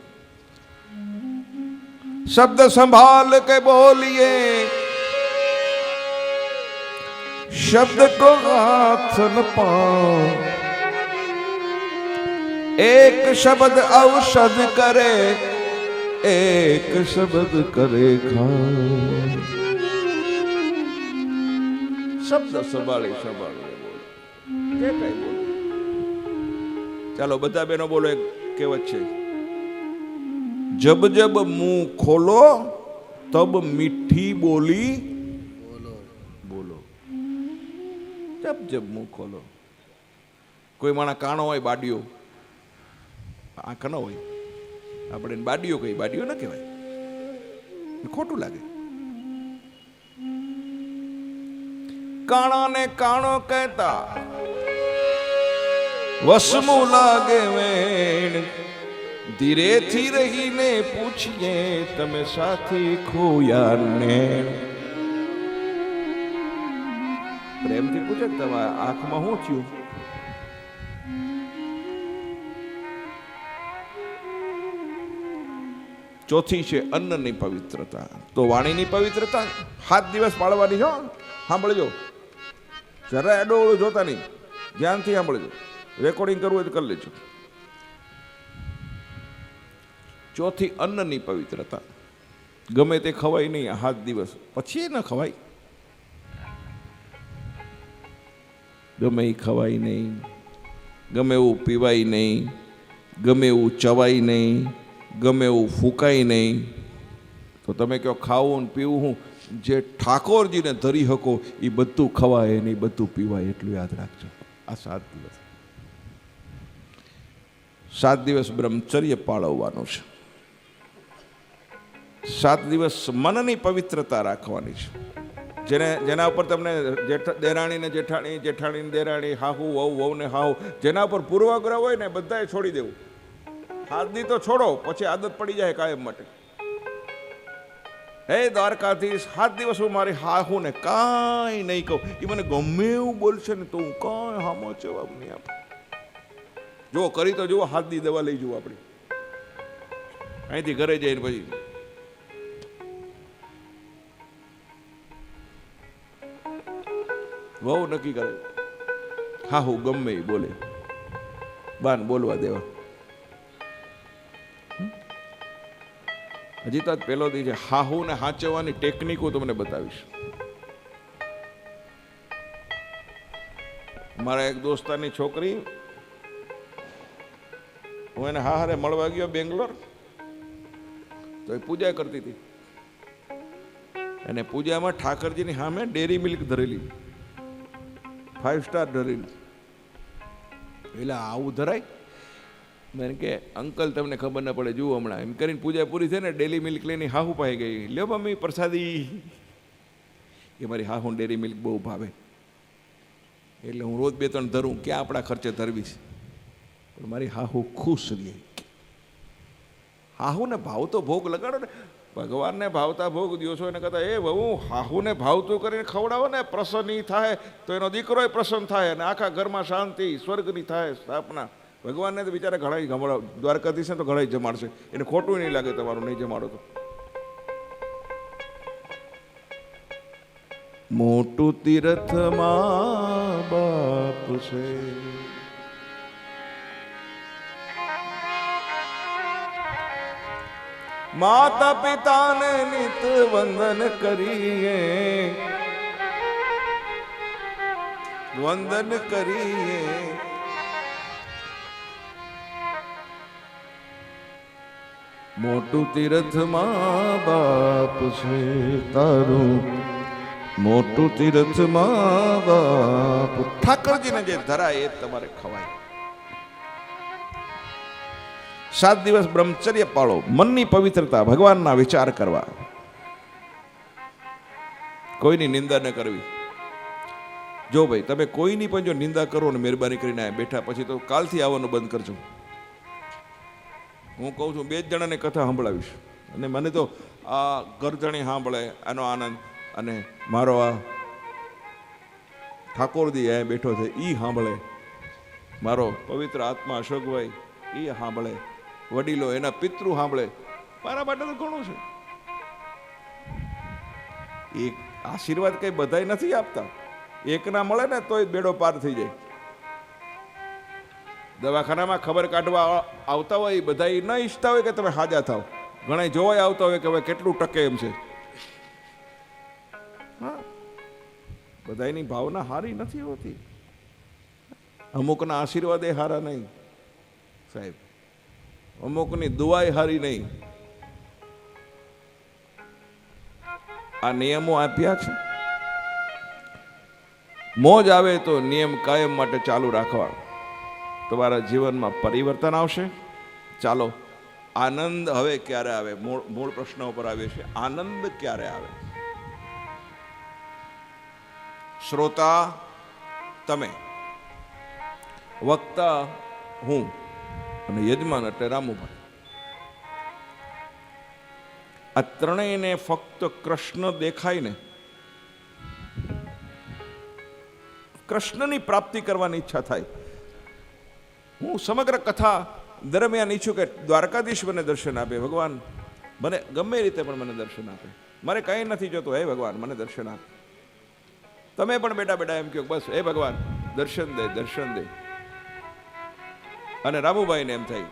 શબ્દ સંભાલ કે બોલીએ, शब्द को हाथ न पाओ, एक शब्द औषध करे, एक शब्द करे खाओ. શબ્દ સંભાળી સંભાળી બોલો, જે કઈ બોલો. ચાલો બધા બહેનો બોલો. એક કહેવત છે, જબ જબ મુંહ ખોલો તબ મીઠી બોલી બોલો. જબ જબ મુંહ ખોલો. કોઈ માણસ કાણો હોય, બાડીઓ, આંખ ન હોય, આપણે બાડીઓ કહીએ, બાડીઓ ન કહેવાય, ખોટું લાગે. કાણાને કાણો કહેતા વસમું લાગે વેણ, ધીરેથી રહીને પૂછીએ તમે સાથી ખોયા નેણ. પ્રેમથી પૂછે તમારા આંખમાં શું થયું? ચોથી છે અન્નની પવિત્રતા. તો વાણીની પવિત્રતા 7 દિવસ પાળવાની છો. સાંભળજો, જરા એડો ઓળો જોતા નહીં, ધ્યાનથી સાંભળજો. રેકોર્ડિંગ કરવું હોય તો કરી લેજો. ચોથી અન્નની પવિત્રતા. ગમે તે ખવાય નહીં 7 દિવસ, પછી ન ખવાય. ગમે એ ખવાય નહીં, ગમે એવું પીવાય નહીં, ગમે એવું ચવાય નહીં, ગમે એવું ફૂંકાય નહીં. તો તમે કહો ખાવું ને પીવું હું, જે ઠાકોરજીને ધરી શકો એ બધું ખવાય ને એ બધું પીવાય, એટલું યાદ રાખજો. આ 7 દિવસ, 7 દિવસ બ્રહ્મચર્ય પાળવવાનું છે. 7 દિવસ મનની પવિત્રતા રાખવાની છે. જેના ઉપર તમને દેરાણી ને જેઠાણી, જેઠાણી ને દેરાણી, હાહુ વહુ, વહુ ને હાહુ, જેના ઉપર પૂર્વાગ્રહ હોય ને બધાએ છોડી દેવું. 7 દી તો છોડો, પછી આદત પડી જાય કાયમ માટે. હે દ્વારકાધીશ, 7 દિવસ હું મારી હાહુ ને કાંઈ નહીં કહું. એ મને ગમે એવું બોલશે ને તો હું કાંઈ હામો જવાબ નહીં આપું. જો કરી તો જુઓ, 7 દી દવા લઈ જુઓ આપણી. અહીંથી ઘરે જઈને પછી વહુ નક્કી કરે, હા હું ગમે એ બોલે, બાન બોલવા દેવા. હજી તો પેલો દી છે. હાહુ ને હાચવવાની ટેકનિકો તમને બતાવીશ. મારા એક દોસ્તારની છોકરી, હું એને હારે મળવા ગયો બેંગ્લોર, તો એ પૂજા કરતી હતી. અને પૂજામાં ઠાકરજીની સામે ડેરી મિલ્ક ધરેલી, 5 સ્ટાર ધરેલી. એટલે આવું ધરાય? મેં કે અંકલ તમને ખબર ન પડે, જુઓ હમણાં. એમ કરીને પૂજા પૂરી થઈ ને ડેરી મિલ્ક લઈને હાહુ પાઈ ગઈ. લ્યો મમ્મી પ્રસાદી. એ મારી હાહુ ડેરી મિલ્ક બહુ ભાવે, એટલે હું રોજ 2-3 ધરું. ક્યાં આપણા ખર્ચે ધરવી છે? પણ મારી હાહુ ખુશ રહી. હાહુને ભાવતો ભોગ લગાડો ને, ભગવાનને ભાવતા ભોગ દો છો. એને કહેતા એ બહુ હાહુને ભાવતું કરીને ખવડાવો ને, પ્રસન્ન થાય તો એનો દીકરો પ્રસન્ન થાય અને આખા ઘરમાં શાંતિ સ્વર્ગની થાય સ્થાપના. ભગવાનને તો બિચારા ઘણા જમાડો, દ્વારકાધીશને તો ઘણા જમાડશે. એને ખોટું નહીં લાગે તમારું નહીં જમાડો તો. મોટું તીર્થ મા બાપ છે, માતા પિતાને નિત વંદન કરીએ, વંદન કરીએ. મોટું તીર્થ મા બાપ છે તારું, મોટું તીર્થ મા બાપ. ઠાકરજીને જે ધરાય એ તમારે ખવાય. 7 દિવસ બ્રહ્મચર્ય પાળો, મનની પવિત્રતા, ભગવાનના વિચાર કરવા, કોઈની નિંદા ન કરવી. જો ભાઈ તમે કોઈની પણ જો નિંદા કરો ને મહેરબાની કરીને બેઠા પછી તો કાલથી આવવાનું બંધ કરજો. હું કહું છું 2 જણાને કથા સંભળાવીશ અને મને તો આ ગરજણી સાંભળે આનો આનંદ, અને મારો આ ઠાકોરજી અહીંયા બેઠો છે એ સાંભળે, મારો પવિત્ર આત્મા અશોકભાઈ એ સાંભળે, વડીલો એના પિતૃ સાંભળે, મારા માટે તો ઘણું છે. એ આશીર્વાદ કઈ બધાય નથી આપતા, એકના મળે ને તોય બેડો પાર થઈ જાય. દવાખાનામાં ખબર કાઢવા આવતા હોય એ બધા ન ઈચ્છતા હોય કે તમે હાજા થાવ, ઘણા જોવાય આવતા હોય કે હવે કેટલું ટકે એમ છે. હા, બધાની ભાવના હારી નથી હોતી, અમુકના આશીર્વાદ એ હારા નહીં સાહેબ, અમુકની દુઆય હારી નહીં. આ નિયમો આપ્યા છે. મોજ આવે તો નિયમ કાયમ માટે ચાલુ રાખવા, તમારા જીવનમાં પરિવર્તન આવશે. ચાલો, આનંદ હવે ક્યારે આવે? મૂળ પ્રશ્ન ઉપર આવે છે, આનંદ ક્યારે આવે? શ્રોતા તમે, વક્તા હું, અને યજમાન એટલે રામુભાઈ. આ ત્રણેયને ફક્ત કૃષ્ણ દેખાય ને કૃષ્ણની પ્રાપ્તિ કરવાની ઈચ્છા થાય. હું સમગ્ર કથા દરમિયાન ઈચ્છું કે દ્વારકાધીશ મને દર્શન આપે. ભગવાન મને ગમે રીતે પણ મને દર્શન આપે, મારે કંઈ નથી જોતું, હે ભગવાન મને દર્શન આપે. તમે પણ બેટા બેટા એમ કહો, બસ હે ભગવાન દર્શન દે, દર્શન દે. અને રામુભાઈને એમ થાય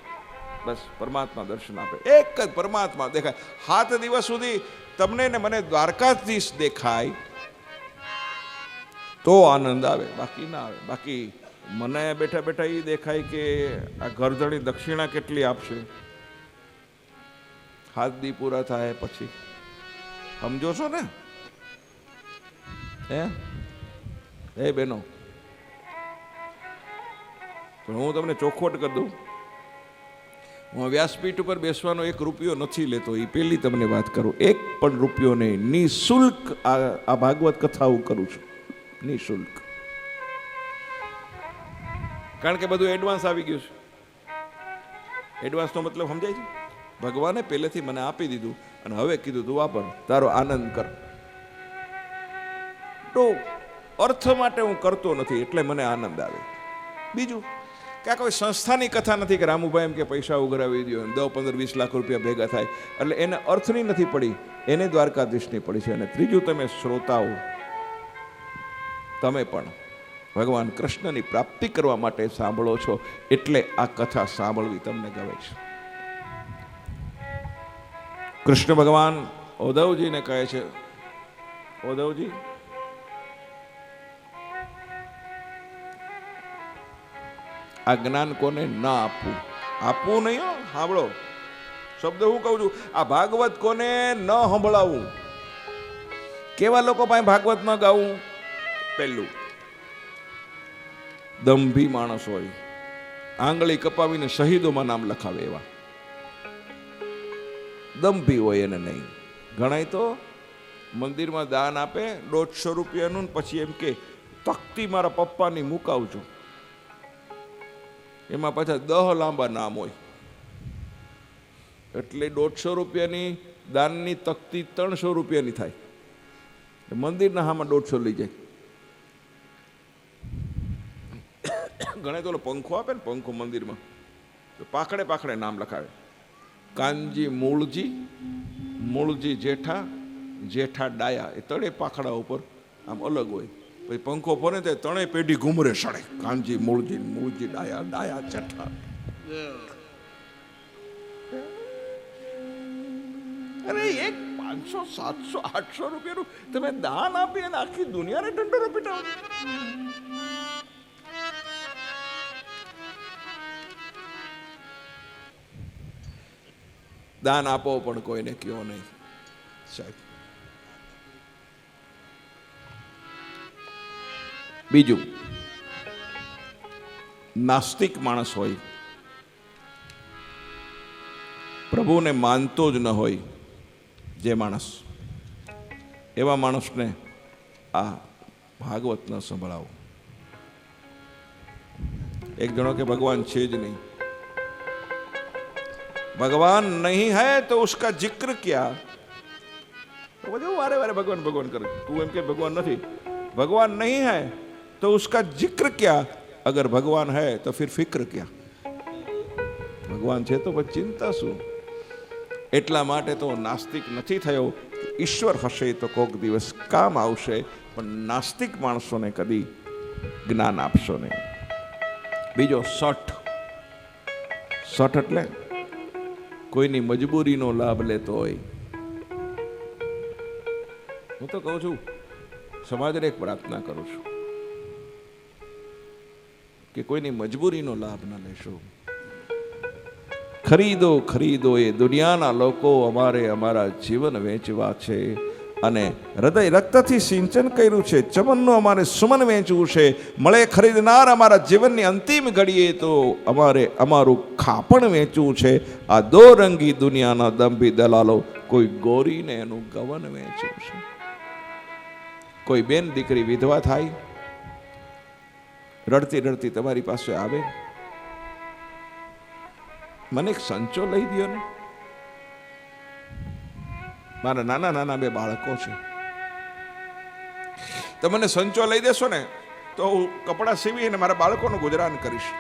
બસ પરમાત્મા દર્શન આપે, એક જ પરમાત્મા દેખાય. 7 દિવસ સુધી તમને ને મને દ્વારકાધીશ દેખાય તો આનંદ આવે, બાકી ના આવે. બાકી મને બેઠા બેઠા એ દેખાય કે આ ગરધણી દક્ષિણા કેટલી આપશે, 7 દી પૂરા થાય પછી. સમજો છો ને? હે બેનો, પણ હું તમને ચોખવટ કરી દઉં, હું વ્યાસપીઠ ઉપર બેસવાનો 1 રૂપિયો નથી લેતો. એ પહેલી તમને વાત કરું, 1 પણ રૂપિયો નહીં, નિઃશુલ્ક આ ભાગવત કથા હું કરું છું, નિઃશુલ્ક. કારણ કે બધું એડવાન્સ આવી ગયું છે. એડવાન્સનો મતલબ સમજાય છે? ભગવાને પહેલેથી મને આપી દીધું અને હવે કીધું તું વાપર, તારો આનંદ કર. તો અર્થ માટે હું કરતો નથી એટલે મને આનંદ આવે. બીજું કે આ કોઈ સંસ્થાની કથા નથી કે રામુભાઈ એમ કે પૈસા ઉઘરાવી દો, 10, 15, 20 લાખ રૂપિયા ભેગા થાય એટલે એને અર્થની નથી પડી, એને દ્વારકાધીશની પડી છે. અને ત્રીજું, તમે શ્રોતાઓ, તમે પણ ભગવાન કૃષ્ણની પ્રાપ્તિ કરવા માટે સાંભળો છો એટલે આ કથા સાંભળવી તમને ગમે છે. કૃષ્ણ ભગવાન ઉદ્ધવજીને કહે છે, ઉદ્ધવજી આ જ્ઞાન કોને ના આપવું? આપવું નહીં હો, સાંભળો શબ્દ હું કહું છું. આ ભાગવત કોને ન સંભળાવવું? કેવા લોકો પાસે ભાગવત ન ગાવું? પહેલું, દંભી માણસ હોય, આંગળી કપાવીને શહીદોમાં નામ લખાવે એવા દંભી હોય એને નહીં. ઘણાય તો મંદિરમાં દાન આપે 150 રૂપિયાનું, પછી એમ કે તકતી મારા પપ્પાની મુકાવજો, એમાં પાછા 10 લાંબા નામ હોય. એટલે 150 રૂપિયાની દાનની તકતી 300 રૂપિયાની થાય. મંદિરના હામાં 150 લઈ જાય. ઘણા તો પંખો આપે ને, પંખો મંદિરમાં તો પાખડે પાખડે નામ લખાવે. કાનજી મૂળજી, મૂળજી જેઠા, જેઠા ડાયા, એ તળે પાખડા ઉપર આમ અલગ હોય. પછી પંખો ફરે તો 3 પેઢી ઘૂમરે સડે, કાનજી મૂળજી, મૂળજી ડાયા, ડાયા જેઠા. અરે 500, 700, 800 રૂપિયાનું તમે દાન આપી અને આખી દુનિયાને ઢંઢોરો પીટાવો. દાન આપો પણ કોઈને કયો નહીં સાહેબ. બીજું, નાસ્તિક માણસ હોય પ્રભુને માનતો જ ન હોય જે માણસ, એવા માણસને આ ભાગવત ન સંભળાવો. એક જણો કે ભગવાન છે જ નહીં. ભગવાન નહીં હૈ તો ઉસકા જિક્ર ક્યા. બધું વારે વારે ભગવાન ભગવાન કરે. તું એમ કે ભગવાન નથી. ભગવાન નહીં હૈ તો ઉસકા જિક્ર ક્યા, અગર ભગવાન હૈ તો ફિર ફિક્ર ક્યા. ભગવાન છે તો પછી ચિંતા શું? એટલા માટે તો નાસ્તિક નથી થયો. ઈશ્વર હશે તો કોઈક દિવસ કામ આવશે, પણ નાસ્તિક માણસોને કદી જ્ઞાન આપશો નહીં. બીજો સઠ. સઠ એટલે કોઈની મજબૂરીનો લાભ લેતો હોય. હું તો કહું છું, સમાજને એક પ્રાર્થના કરું છું કે કોઈની મજબૂરીનો લાભ ન લેશો. ખરીદો ખરીદો એ દુનિયાના લોકો અમારે અમારા જીવન વેચવા છે, અને હૃદય રક્તથી સિંચન કર્યું છે, ચમનનું અમારે સુમન વેચવું છે. મળે ખરીદનાર અમારા જીવનની અંતિમ ઘડીએ તો અમારે અમારું ખાપણ વેચવું છે. આ દો રંગી દુનિયાના દંભી દલાલો કોઈ ગોરીને એનું ગવન વેચવું છે. કોઈ બેન દીકરી વિધવા થાય, રડતી રડતી તમારી પાસે આવે, મને એક સંચો લઈ દો ને, મારા નાના નાના 2 બાળકો છે, તો મને સંચો લઈ દેશો ને તો હું કપડાં સીવી અને મારા બાળકોનું ગુજરાન કરીશ.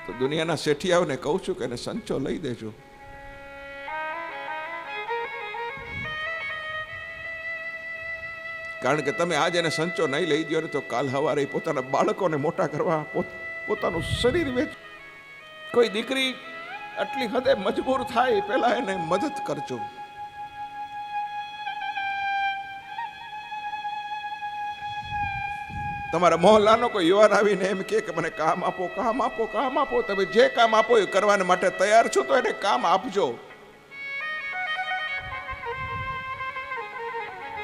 તો દુનિયાના શેઠિયાઓને કહું છું કે એને સંચો લઈ દેજો. કારણ કે તમે આજ એને સંચો નહીં લઈ દો ને તો કાલ સવારે પોતાના બાળકોને મોટા કરવા પોતાનું શરીર વેચ. કોઈ દીકરી આટલી હદે મજબૂર થાય, પહેલા એને મદદ કરજો. તમારા મોહલ્લાનો કોઈ યુવાન આવીને એમ કે મને કામ આપો, કામ આપો, કામ આપો, તમે જે કામ આપો એ કરવા માટે તૈયાર છો તો એને કામ આપજો.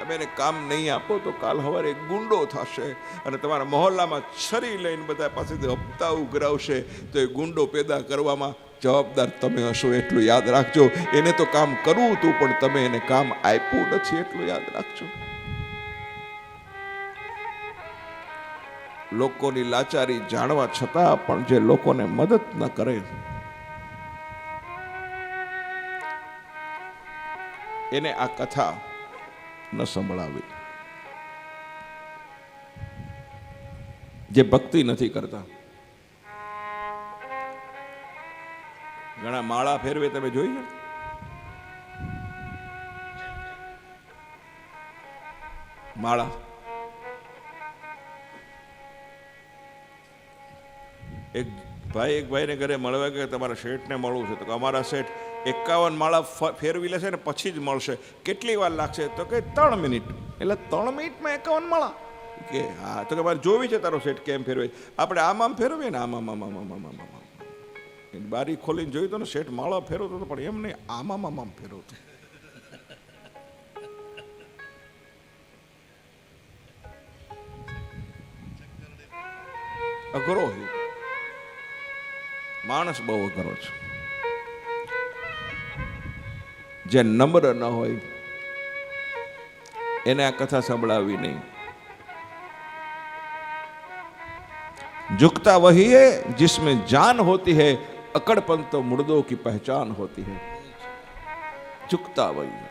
તમે એને કામ નહીં આપો તો કાલ સવારે ગુંડો થશે અને તમારા મોહલ્લામાં છરી લઈને બધા પાસેથી હપ્તા ઉઘરાવશે. તો એ ગુંડો પેદા કરવામાં જવાબદાર તમે હશો, એટલું યાદ રાખજો. એને તો કામ કરવું હતું પણ તમે એને કામ આપ્યું નથી, એટલું યાદ રાખજો. લોકોની લાચારી જાણવા છતાં પણ જે લોકોને મદદ ન કરે એને આ કથા ન સંભળાવી. જે ભક્તિ નથી કરતા, ઘણા માળા ફેરવે તમે જોઈ, માળા એક ભાઈને ઘરે મળવા ગયા, તમારા શેઠને મળવું છે. તો અમારા શેઠ 51 માળા ફેરવી લેશે ને પછી જ મળશે. કેટલી વાર લાગશે? તો કે 3 મિનિટ. એટલે 3 મિનિટમાં 51 માળા? કે હા. તો કે મારે જોવી છે તારો શેઠ કેમ ફેરવે. આપણે આમ ફેરવીએ ને, આમ બારી ખોલીને જોયું તો ને શેઠ માળા ફેરવતો હતો, પણ એમ નહીં, આમ ફેરવતો. અઘરો છે માણસ, બહુ અઘરો છે. જે નમ્ર ન હોય એને આ કથા સંભળાવી નહીં. झुकता वही है जिसमें जान होती है, अकड़पन तो मुर्दों की पहचान होती है. झुकता वही है.